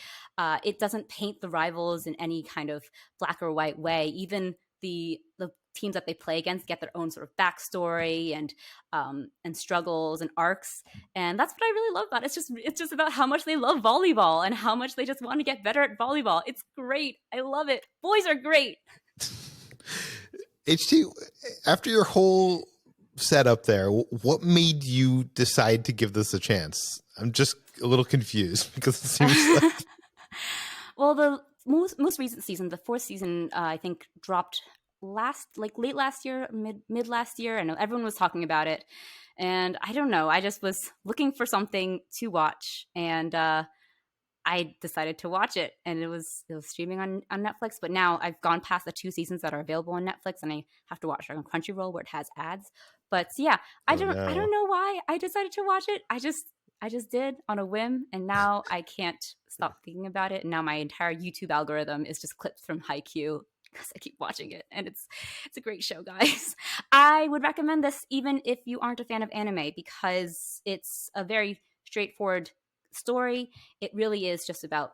it doesn't paint the rivals in any kind of black or white way. Even the teams that they play against get their own sort of backstory and struggles and arcs, and that's what I really love about it. It's just about how much they love volleyball and how much they just want to get better at volleyball. It's great. I love it. Boys are great. HT, after your whole setup there, what made you decide to give this a chance? I'm just a little confused because it seems like well, the most recent season, the fourth season, I think dropped late last year, mid last year. I know everyone was talking about it, and I don't know, I just was looking for something to watch, and I decided to watch it, and it was streaming on Netflix. But now I've gone past the 2 seasons that are available on Netflix, and I have to watch it on Crunchyroll where it has ads. But yeah, I don't know why I decided to watch it. I just did on a whim, and now I can't stop thinking about it. And now my entire YouTube algorithm is just clips from Haikyu because I keep watching it, and it's a great show, guys. I would recommend this even if you aren't a fan of anime, because it's a very straightforward story. It really is just about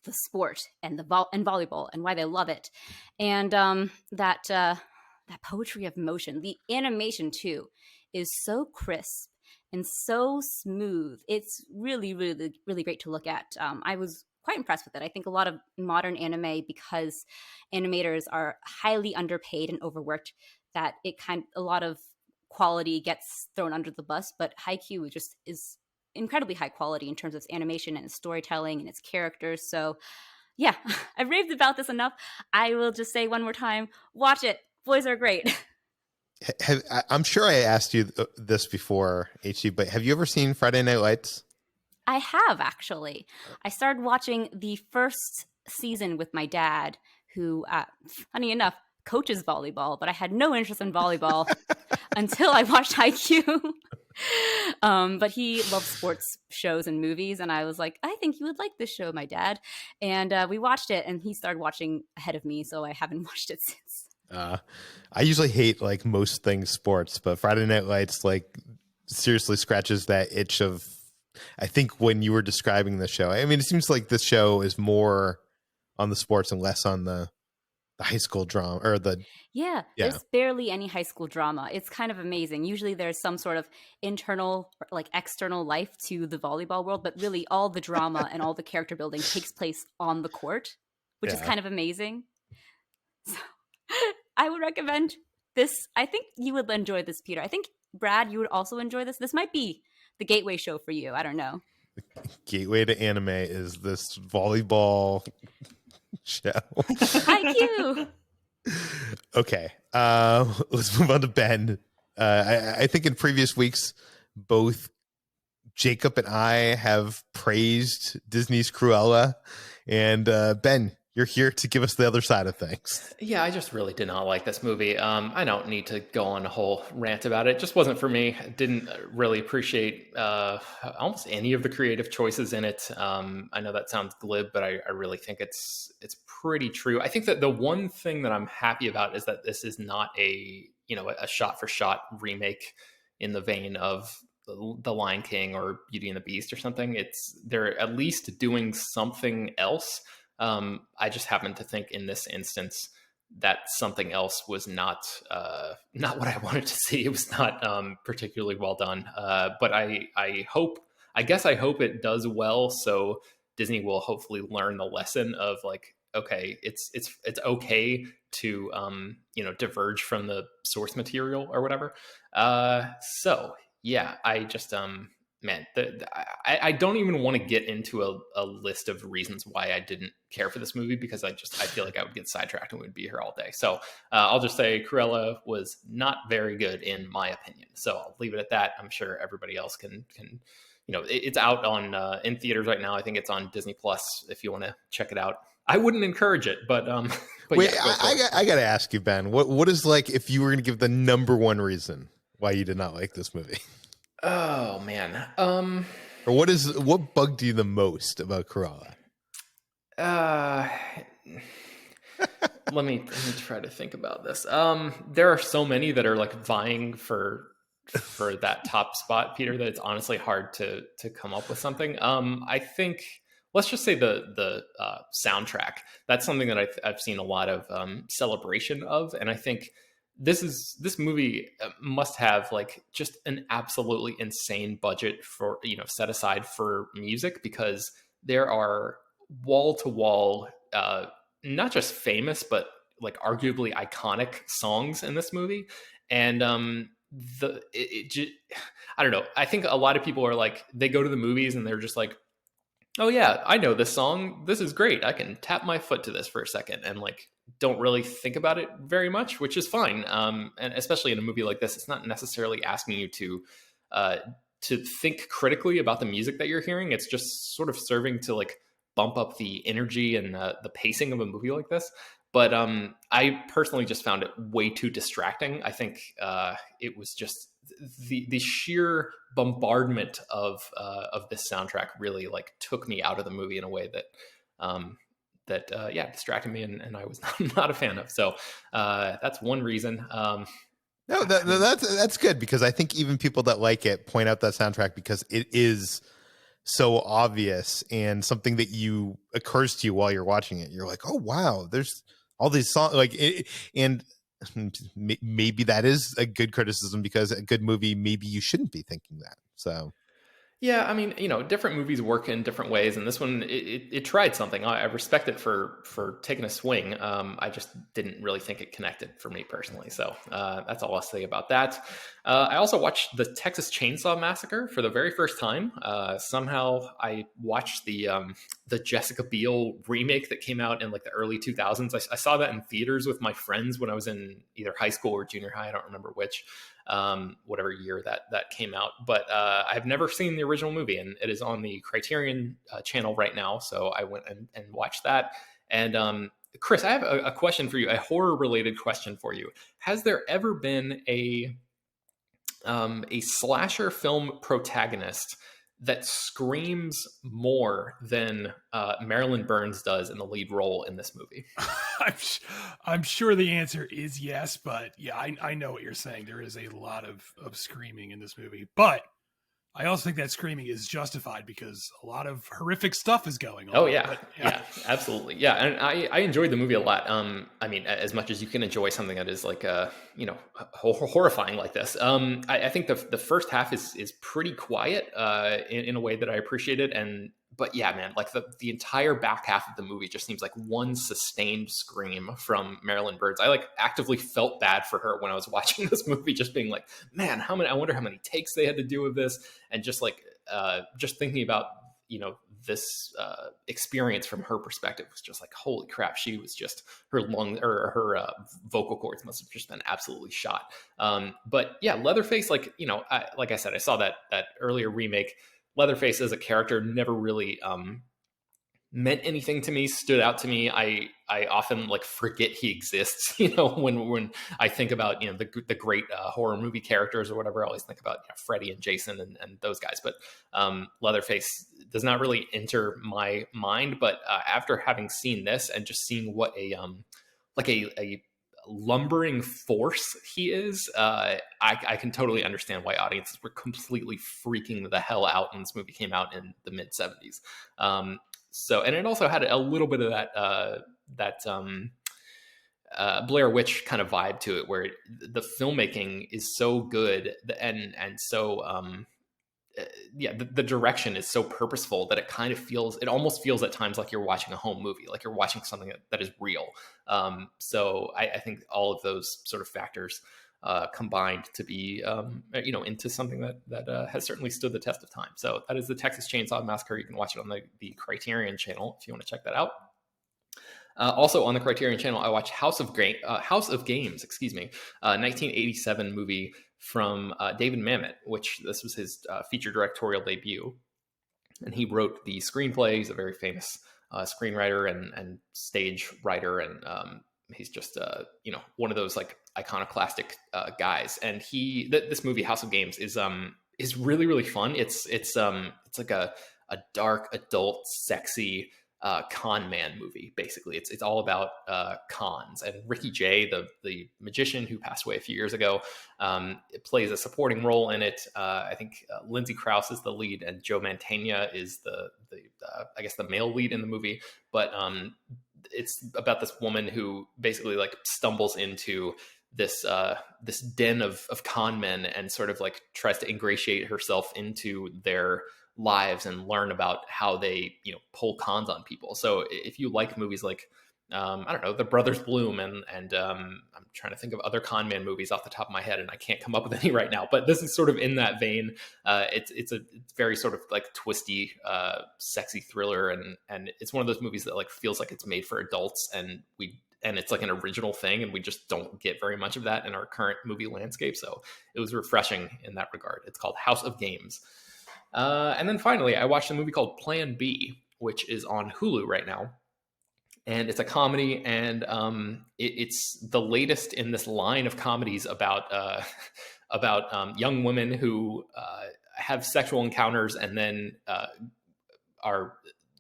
the sport and and volleyball and why they love it, and that poetry of motion. The animation too is so crisp and so smooth. It's really, really, really great to look at. I was quite impressed with it. I think a lot of modern anime, because animators are highly underpaid and overworked, that a lot of quality gets thrown under the bus. But Haikyu just is incredibly high quality in terms of its animation and its storytelling and its characters. So yeah, I've raved about this enough. I will just say one more time, watch it. Boys are great. I'm sure I asked you this before, HG, but have you ever seen Friday Night Lights? I have actually. I started watching the first season with my dad, who, funny enough, coaches volleyball, but I had no interest in volleyball until I watched Haikyu. But he loves sports shows and movies, and I was like, I think you would like this show, my dad. And we watched it, and he started watching ahead of me, so I haven't watched it since. I usually hate like most things sports, but Friday Night Lights like seriously scratches that itch of, I think when you were describing the show, I mean, it seems like this show is more on the sports and less on the high school drama or Yeah, there's barely any high school drama. It's kind of amazing. Usually there's some sort of internal, like external life to the volleyball world, but really all the drama and all the character building takes place on the court, which is kind of amazing. So I would recommend this. I think you would enjoy this, Peter. I think, Brad, you would also enjoy this. This might be the gateway show for you. I don't know. Gateway to anime is this volleyball show. Haikyu. Okay, let's move on to Ben. I think in previous weeks, both Jacob and I have praised Disney's Cruella, and Ben, you're here to give us the other side of things. Yeah, I just really did not like this movie. I don't need to go on a whole rant about it. It just wasn't for me. I didn't really appreciate almost any of the creative choices in it. I know that sounds glib, but I really think it's pretty true. I think that the one thing that I'm happy about is that this is not a shot for shot remake in the vein of The Lion King or Beauty and the Beast or something. They're at least doing something else. I just happen to think in this instance that something else was not what I wanted to see. It was not particularly well done. But I hope it does well. So Disney will hopefully learn the lesson of like, okay, it's okay to diverge from the source material or whatever. So yeah, I just man, I don't even want to get into a list of reasons why I didn't care for this movie, because I feel like I would get sidetracked and we'd be here all day. So I'll just say Cruella was not very good in my opinion. So I'll leave it at that. I'm sure everybody else can it's out on in theaters right now. I think it's on Disney Plus if you want to check it out. I wouldn't encourage it, but wait, yeah, I got to ask you, Ben, what is like if you were going to give the number one reason why you did not like this movie? Oh man. Or what bugged you the most about Cruella? Let me try to think about this. There are so many that are like vying for that top spot, Peter, that it's honestly hard to come up with something. I think let's just say the soundtrack. That's something that I've seen a lot of celebration of, and I think this movie must have like just an absolutely insane budget for set aside for music, because there are wall to wall not just famous but like arguably iconic songs in this movie. And I don't know, I think a lot of people are like, they go to the movies and they're just like, oh yeah, I know this song, this is great, I can tap my foot to this for a second, and like don't really think about it very much, which is fine. And especially in a movie like this, it's not necessarily asking you to think critically about the music that you're hearing. It's just sort of serving to like bump up the energy and the pacing of a movie like this. But I personally just found it way too distracting. I think it was just the sheer bombardment of this soundtrack really like took me out of the movie in a way that distracted me, and I was not a fan of. So that's one reason. No, that's good, because I think even people that like it point out that soundtrack because it is so obvious and something that occurs to you while you're watching it. You're like, oh wow, there's all these songs like it, and maybe that is a good criticism, because a good movie, maybe you shouldn't be thinking that. So yeah, I mean, different movies work in different ways, and this one it tried something. I respect it for taking a swing. I just didn't really think it connected for me personally. So that's all I'll say about that. I also watched the Texas Chainsaw Massacre for the very first time. Somehow I watched the the Jessica Biel remake that came out in like the early 2000s. I saw that in theaters with my friends when I was in either high school or junior high. I don't remember which, whatever year that came out. But I've never seen the original movie, and it is on the Criterion channel right now. So I went and watched that. And Chris, I have a question for you, a horror-related question for you. Has there ever been a slasher film protagonist that screams more than Marilyn Burns does in the lead role in this movie? I'm sure the answer is yes, but yeah, I know what you're saying. There is a lot of screaming in this movie, but I also think that screaming is justified because a lot of horrific stuff is going on. Oh yeah, yeah, absolutely, yeah. And I enjoyed the movie a lot. I mean, as much as you can enjoy something that is like horrifying like this. I think the first half is pretty quiet in a way that I appreciated. But yeah, man, like the entire back half of the movie just seems like one sustained scream from Marilyn Burns. I like actively felt bad for her when I was watching this movie, just being like, man, I wonder how many takes they had to do with this. And just like, just thinking about, this experience from her perspective was just like, holy crap. She was just, her vocal cords must have just been absolutely shot. But yeah, Leatherface, like, like I said, I saw that earlier remake. Leatherface as a character never really meant anything to me, stood out to me. I often like forget he exists, when I think about, the great horror movie characters or whatever. I always think about Freddy and Jason and those guys. But Leatherface does not really enter my mind. But after having seen this and just seeing what a lumbering force he is, I can totally understand why audiences were completely freaking the hell out when this movie came out in the mid 70s. And it also had a little bit of that Blair Witch kind of vibe to it, where the filmmaking is so good and so the direction is so purposeful that it almost feels at times like you're watching a home movie, like you're watching something that is real. So I think all of those sort of factors combined to be, into something that has certainly stood the test of time. So that is the Texas Chainsaw Massacre. You can watch it on the Criterion channel if you want to check that out. Also on the Criterion channel, I watched House of Games, 1987 movie from David Mamet, which this was his feature directorial debut. And he wrote the screenplay. He's a very famous screenwriter and stage writer. And he's just, one of those like iconoclastic guys. And this movie, House of Games, is really, really fun. It's like a dark, adult, sexy con man movie. Basically, it's all about cons. And Ricky Jay, the magician who passed away a few years ago, it plays a supporting role in it. I think Lindsay Krause is the lead, and Joe Mantegna is the male lead in the movie. But it's about this woman who basically like stumbles into this den of con men and sort of like tries to ingratiate herself into their lives and learn about how they pull cons on people. So if you like movies like I don't know, The Brothers Bloom and I'm trying to think of other con man movies off the top of my head, and I can't come up with any right now, but this is sort of in that vein. It's very sort of like twisty, sexy thriller, and it's one of those movies that like feels like it's made for adults, and it's like an original thing, and we just don't get very much of that in our current movie landscape. So it was refreshing in that regard. It's called House of Games. And then finally, I watched a movie called Plan B, which is on Hulu right now. And it's a comedy, and it's the latest in this line of comedies about young women who have sexual encounters, and then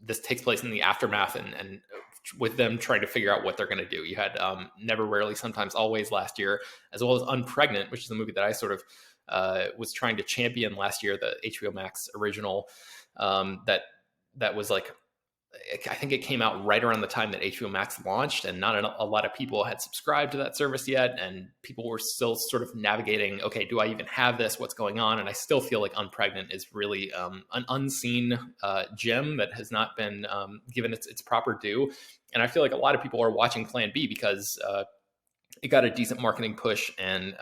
this takes place in the aftermath, and with them trying to figure out what they're going to do. You had Never, Rarely, Sometimes, Always last year, as well as Unpregnant, which is a movie that I sort of was trying to champion last year, the HBO Max original that was like, I think it came out right around the time that HBO Max launched, and not a lot of people had subscribed to that service yet, and people were still sort of navigating, okay, do I even have this? What's going on? And I still feel like Unpregnant is really an unseen gem that has not been given its proper due. And I feel like a lot of people are watching Plan B because it got a decent marketing push, and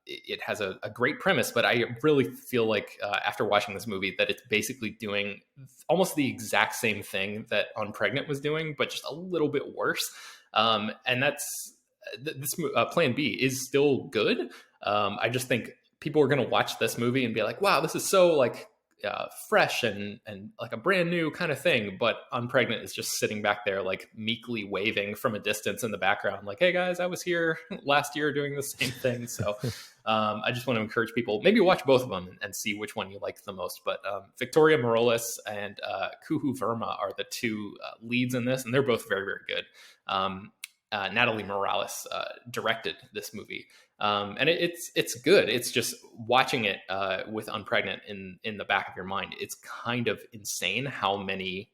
it has a great premise. But I really feel like after watching this movie that it's basically doing almost the exact same thing that Unpregnant was doing, but just a little bit worse. And that's this Plan B is still good. I just think people are going to watch this movie and be like, wow, this is so like fresh and like a brand new kind of thing. But Unpregnant is just sitting back there like meekly waving from a distance in the background like, hey guys, I was here last year doing the same thing. So I just want to encourage people, maybe watch both of them and see which one you like the most. But Victoria Morales and Kuhu Verma are the two leads in this, and they're both very, very good. Natalie Morales directed this movie. And it's good. It's just watching it with Unpregnant in the back of your mind. It's kind of insane how many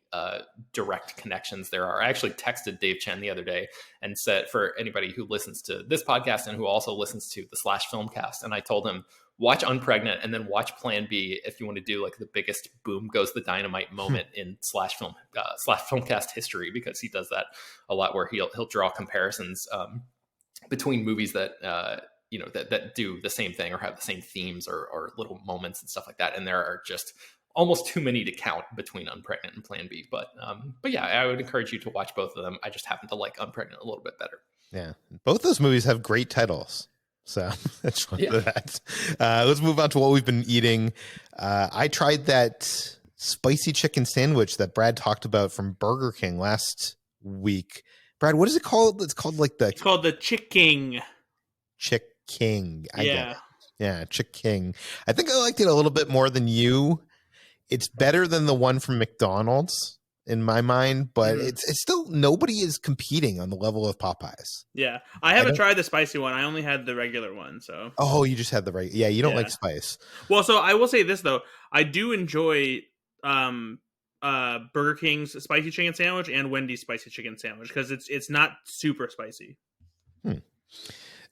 direct connections there are. I actually texted Dave Chen the other day and said, for anybody who listens to this podcast and who also listens to the Slash Filmcast, and I told him, watch Unpregnant and then watch Plan B if you want to do like the biggest boom goes the dynamite moment in Slash Filmcast history, because he does that a lot, where he'll draw comparisons between movies that that do the same thing or have the same themes or little moments and stuff like that. And there are just almost too many to count between Unpregnant and Plan B. But yeah, I would encourage you to watch both of them. I just happen to like Unpregnant a little bit better. Yeah, both those movies have great titles. So that's fun for that. Let's move on to what we've been eating. I tried that spicy chicken sandwich that Brad talked about from Burger King last week. Brad, what is it called? It's called the Chick King. Chick King. Yeah, Chick King. I think I liked it a little bit more than you. It's better than the one from McDonald's in my mind, but it's still, nobody is competing on the level of Popeyes. Yeah, I haven't tried the spicy one. I only had the regular one. So you just had the right. Yeah, you don't like spice. Well, so I will say this though, I do enjoy Burger King's spicy chicken sandwich and Wendy's spicy chicken sandwich because it's not super spicy.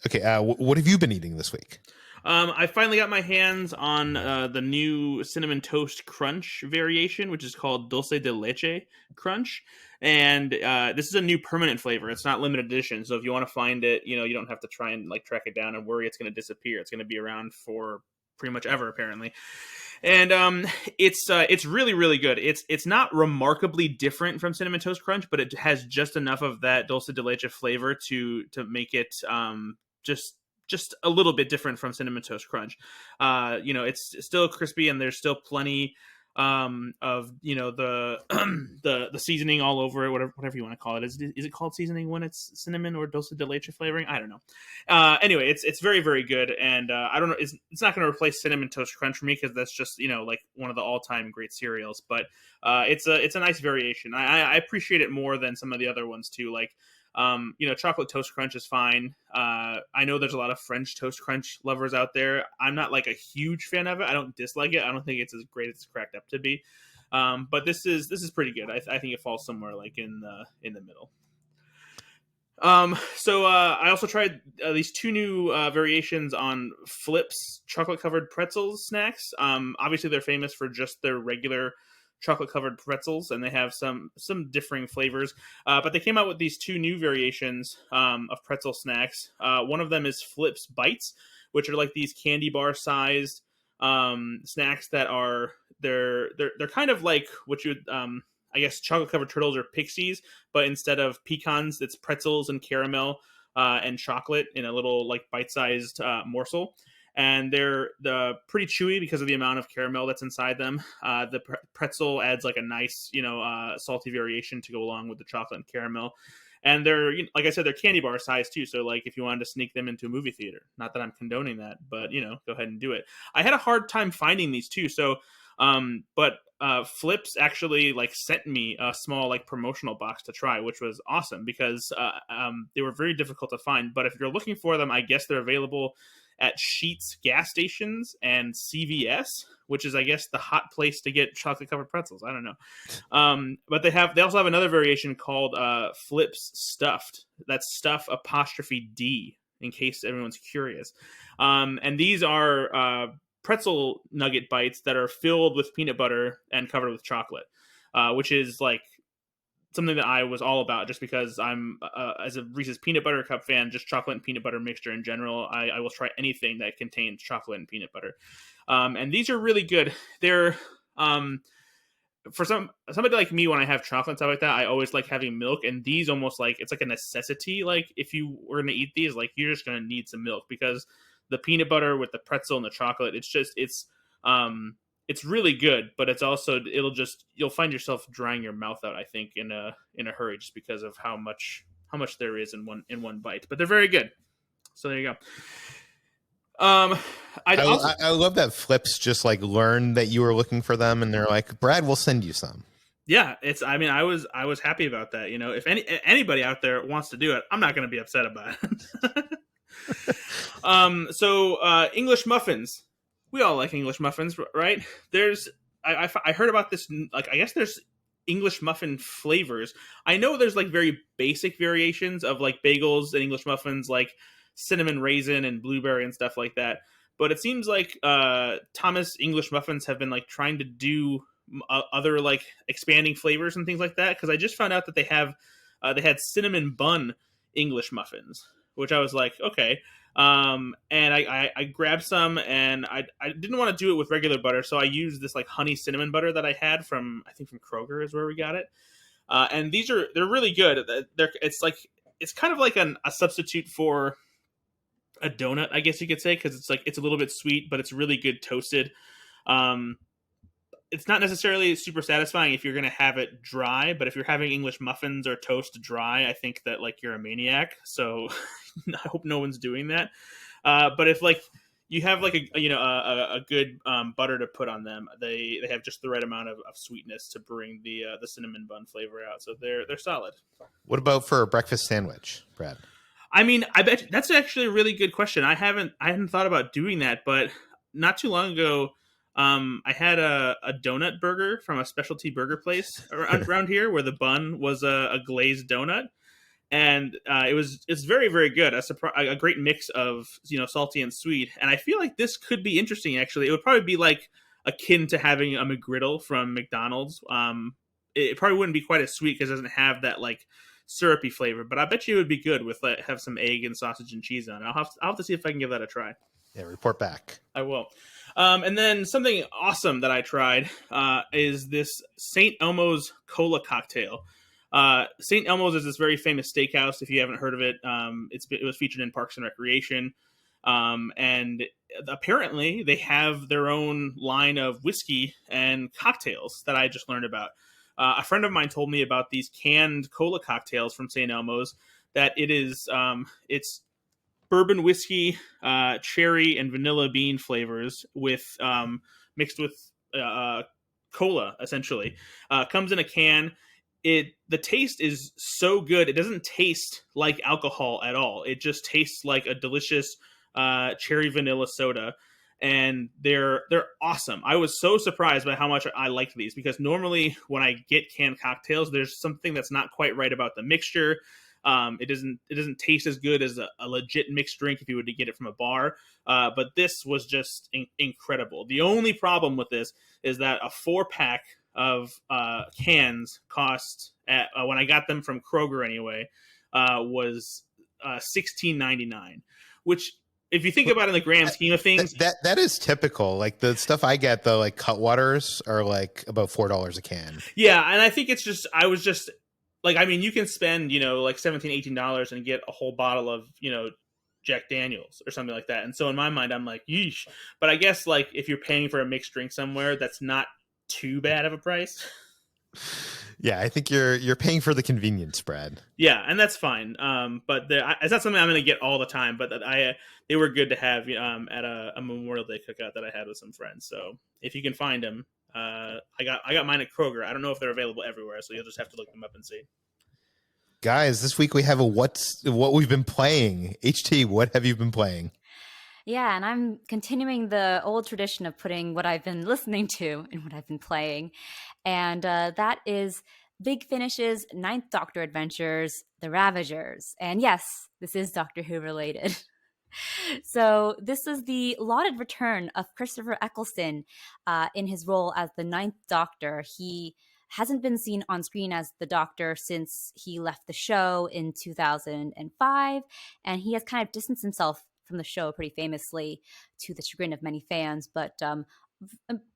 Okay, what have you been eating this week? I finally got my hands on the new Cinnamon Toast Crunch variation, which is called Dulce de Leche Crunch. And this is a new permanent flavor. It's not limited edition. So if you want to find it, you don't have to try and like track it down and worry it's going to disappear. It's going to be around for pretty much ever, apparently. And it's really, really good. It's not remarkably different from Cinnamon Toast Crunch, but it has just enough of that Dulce de Leche flavor to make it just a little bit different from Cinnamon Toast Crunch. It's still crispy and there's still plenty of the seasoning all over it, whatever you want to call it. Is it called seasoning when it's cinnamon or dulce de leche flavoring? I don't know. Anyway, it's very, very good, and I don't know. It's not going to replace Cinnamon Toast Crunch for me because that's just like one of the all-time great cereals. But it's a nice variation. I appreciate it more than some of the other ones too. Like chocolate toast crunch is fine. I know there's a lot of French toast crunch lovers out there. I'm not like a huge fan of it. I don't dislike it. I don't think it's as great as it's cracked up to be. But this is pretty good. I think it falls somewhere like in the middle. So I also tried these two new variations on Flip's chocolate covered pretzels snacks. Obviously they're famous for just their regular chocolate covered pretzels, and they have some differing flavors, but they came out with these two new variations of pretzel snacks. One of them is Flip's Bites, which are like these candy bar sized snacks that are they're kind of like what you would I guess chocolate covered turtles or pixies, but instead of pecans it's pretzels and caramel and chocolate in a little like bite-sized morsel. And they're pretty chewy because of the amount of caramel that's inside them. The pretzel adds like a nice, salty variation to go along with the chocolate and caramel. And they're, like I said, they're candy bar size too. So like if you wanted to sneak them into a movie theater, not that I'm condoning that, but go ahead and do it. I had a hard time finding these too. So, but Flips actually like sent me a small like promotional box to try, which was awesome because they were very difficult to find. But if you're looking for them, I guess they're available at Sheetz gas stations and CVS, which is, I guess, the hot place to get chocolate covered pretzels. I don't know. But they also have another variation called Flips Stuffed. That's stuff 'D, in case everyone's curious. And these are pretzel nugget bites that are filled with peanut butter and covered with chocolate, which is like something that I was all about, just because I'm as a Reese's peanut butter cup fan, just chocolate and peanut butter mixture in general. I will try anything that contains chocolate and peanut butter. And these are really good. They're for somebody like me, when I have chocolate and stuff like that, I always like having milk, and these almost like it's like a necessity. Like if you were going to eat these, like you're just going to need some milk, because the peanut butter with the pretzel and the chocolate, it's really good, but it's also you'll find yourself drying your mouth out, I think, in a hurry, just because of how much there is in one bite. But they're very good. So there you go. I love that Flips just like learned that you were looking for them, and they're like, Brad, we'll send you some. Yeah, I was happy about that. You know, if anybody out there wants to do it, I'm not going to be upset about it. So English muffins. We all like English muffins, right? I heard about this, like, I guess there's English muffin flavors. I know there's like very basic variations of like bagels and English muffins, like cinnamon raisin and blueberry and stuff like that. But it seems like Thomas English muffins have been like trying to do other like expanding flavors and things like that. Because I just found out that they had cinnamon bun English muffins, which I was like, okay. And I grabbed some, and I didn't want to do it with regular butter, so I used this like honey cinnamon butter that I had from Kroger is where we got it. And they're really good. It's kind of like a substitute for a donut, I guess you could say, because it's a little bit sweet, but it's really good toasted. It's not necessarily super satisfying if you're going to have it dry, but if you're having English muffins or toast dry, I think that like you're a maniac. So I hope no one's doing that. But if like you have like a good butter to put on them, they have just the right amount of sweetness to bring the cinnamon bun flavor out. So they're solid. What about for a breakfast sandwich, Brad? I mean, I bet that's actually a really good question. I hadn't thought about doing that, but not too long ago, I had a donut burger from a specialty burger place around here, where the bun was a glazed donut, and it's very, very good. A great mix of salty and sweet, and I feel like this could be interesting. Actually, it would probably be like akin to having a McGriddle from McDonald's. It probably wouldn't be quite as sweet because it doesn't have that like syrupy flavor, but I bet you it would be good with have some egg and sausage and cheese on it. I'll have to see if I can give that a try. Yeah, report back. I will. And then something awesome that I tried is this St. Elmo's Cola cocktail. St. Elmo's is this very famous steakhouse. If you haven't heard of it, it was featured in Parks and Recreation. And apparently they have their own line of whiskey and cocktails that I just learned about. A friend of mine told me about these canned cola cocktails from St. Elmo's, that it's bourbon whiskey, cherry and vanilla bean flavors with mixed with cola, essentially. Comes in a can. The taste is so good. It doesn't taste like alcohol at all. It just tastes like a delicious cherry vanilla soda. And they're awesome. I was so surprised by how much I liked these, because normally when I get canned cocktails, there's something that's not quite right about the mixture. It doesn't taste as good as a legit mixed drink if you were to get it from a bar. But this was just incredible. The only problem with this is that a 4-pack of cans cost, when I got them from Kroger anyway, was $16.99, which, if you think about it in the grand scheme of things, that is typical. Like the stuff I get, though, like Cutwaters are like about $4 a can. Yeah, and I think I was just like, I mean, you can spend like $17-18 and get a whole bottle of Jack Daniels or something like that. And so in my mind, I'm like, yeesh. But I guess like if you're paying for a mixed drink somewhere, that's not too bad of a price. Yeah, I think you're paying for the convenience, Brad. Yeah, and that's fine. But it's not something I'm going to get all the time. But they were good to have at a Memorial Day cookout that I had with some friends. So if you can find them, I got mine at Kroger. I don't know if they're available everywhere, so you'll just have to look them up and see. Guys, this week we have what we've been playing. HT, what have you been playing? Yeah, and I'm continuing the old tradition of putting what I've been listening to and what I've been playing. And that is Big Finish's Ninth Doctor Adventures, The Ravagers. And yes, this is Doctor Who related. So this is the lauded return of Christopher Eccleston in his role as the Ninth Doctor. He hasn't been seen on screen as the Doctor since he left the show in 2005. And he has kind of distanced himself from the show pretty famously, to the chagrin of many fans. But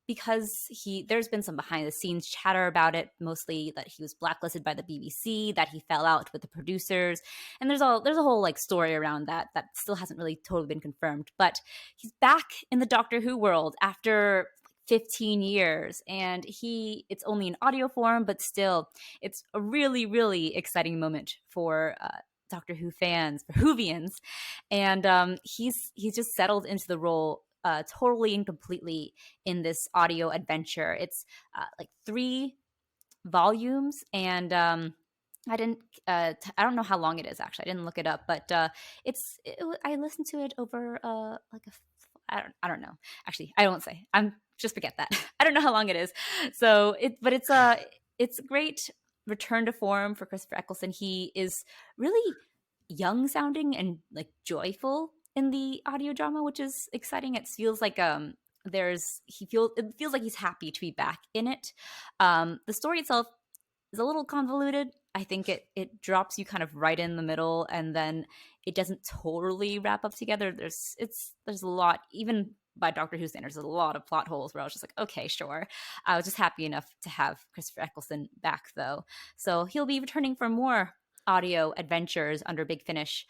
because there's been some behind the scenes chatter about it, mostly that he was blacklisted by the BBC, that he fell out with the producers, and there's a whole like story around that still hasn't really totally been confirmed. But he's back in the Doctor Who world after 15 years, and it's only in audio form, but still it's a really, really exciting moment for Doctor Who fans, for Whovians. And he's just settled into the role totally and completely in this audio adventure. It's like 3 volumes, and I don't know how long it is actually. I didn't look it up, but I listened to it over I don't know. Actually, I won't say. Just forget that. I don't know how long it is. So it's a great return to form for Christopher Eccleston. He is really young sounding and like joyful in the audio drama, which is exciting. It feels like it feels like he's happy to be back in it. The story itself is a little convoluted. I think it drops you kind of right in the middle, and then it doesn't totally wrap up together. There's a lot, even by Doctor Who standards, there's a lot of plot holes where I was just like, okay, sure. I was just happy enough to have Christopher Eccleston back, though. So he'll be returning for more audio adventures under Big Finish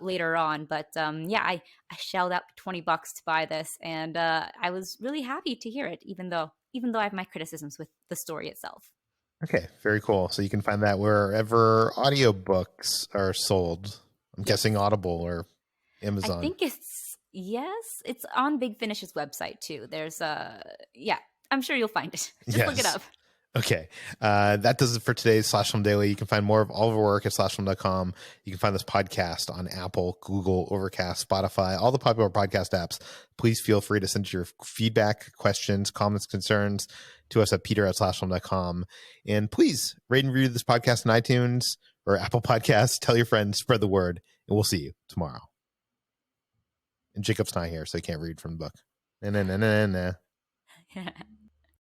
later on. But I shelled out $20 to buy this, and I was really happy to hear it, even though I have my criticisms with the story itself. Okay, very cool. So you can find that wherever audiobooks are sold. I'm guessing Audible or Amazon. I think it's on Big Finish's website too. There's I'm sure you'll find it. Just look it up. Okay. That does it for today's Slash Film Daily. You can find more of all of our work at slashfilm.com. You can find this podcast on Apple, Google, Overcast, Spotify, all the popular podcast apps. Please feel free to send your feedback, questions, comments, concerns to us at peter@slashfilm.com. And please rate and review this podcast on iTunes or Apple Podcasts. Tell your friends, spread the word, and we'll see you tomorrow. And Jacob's not here, so he can't read from the book. Nah.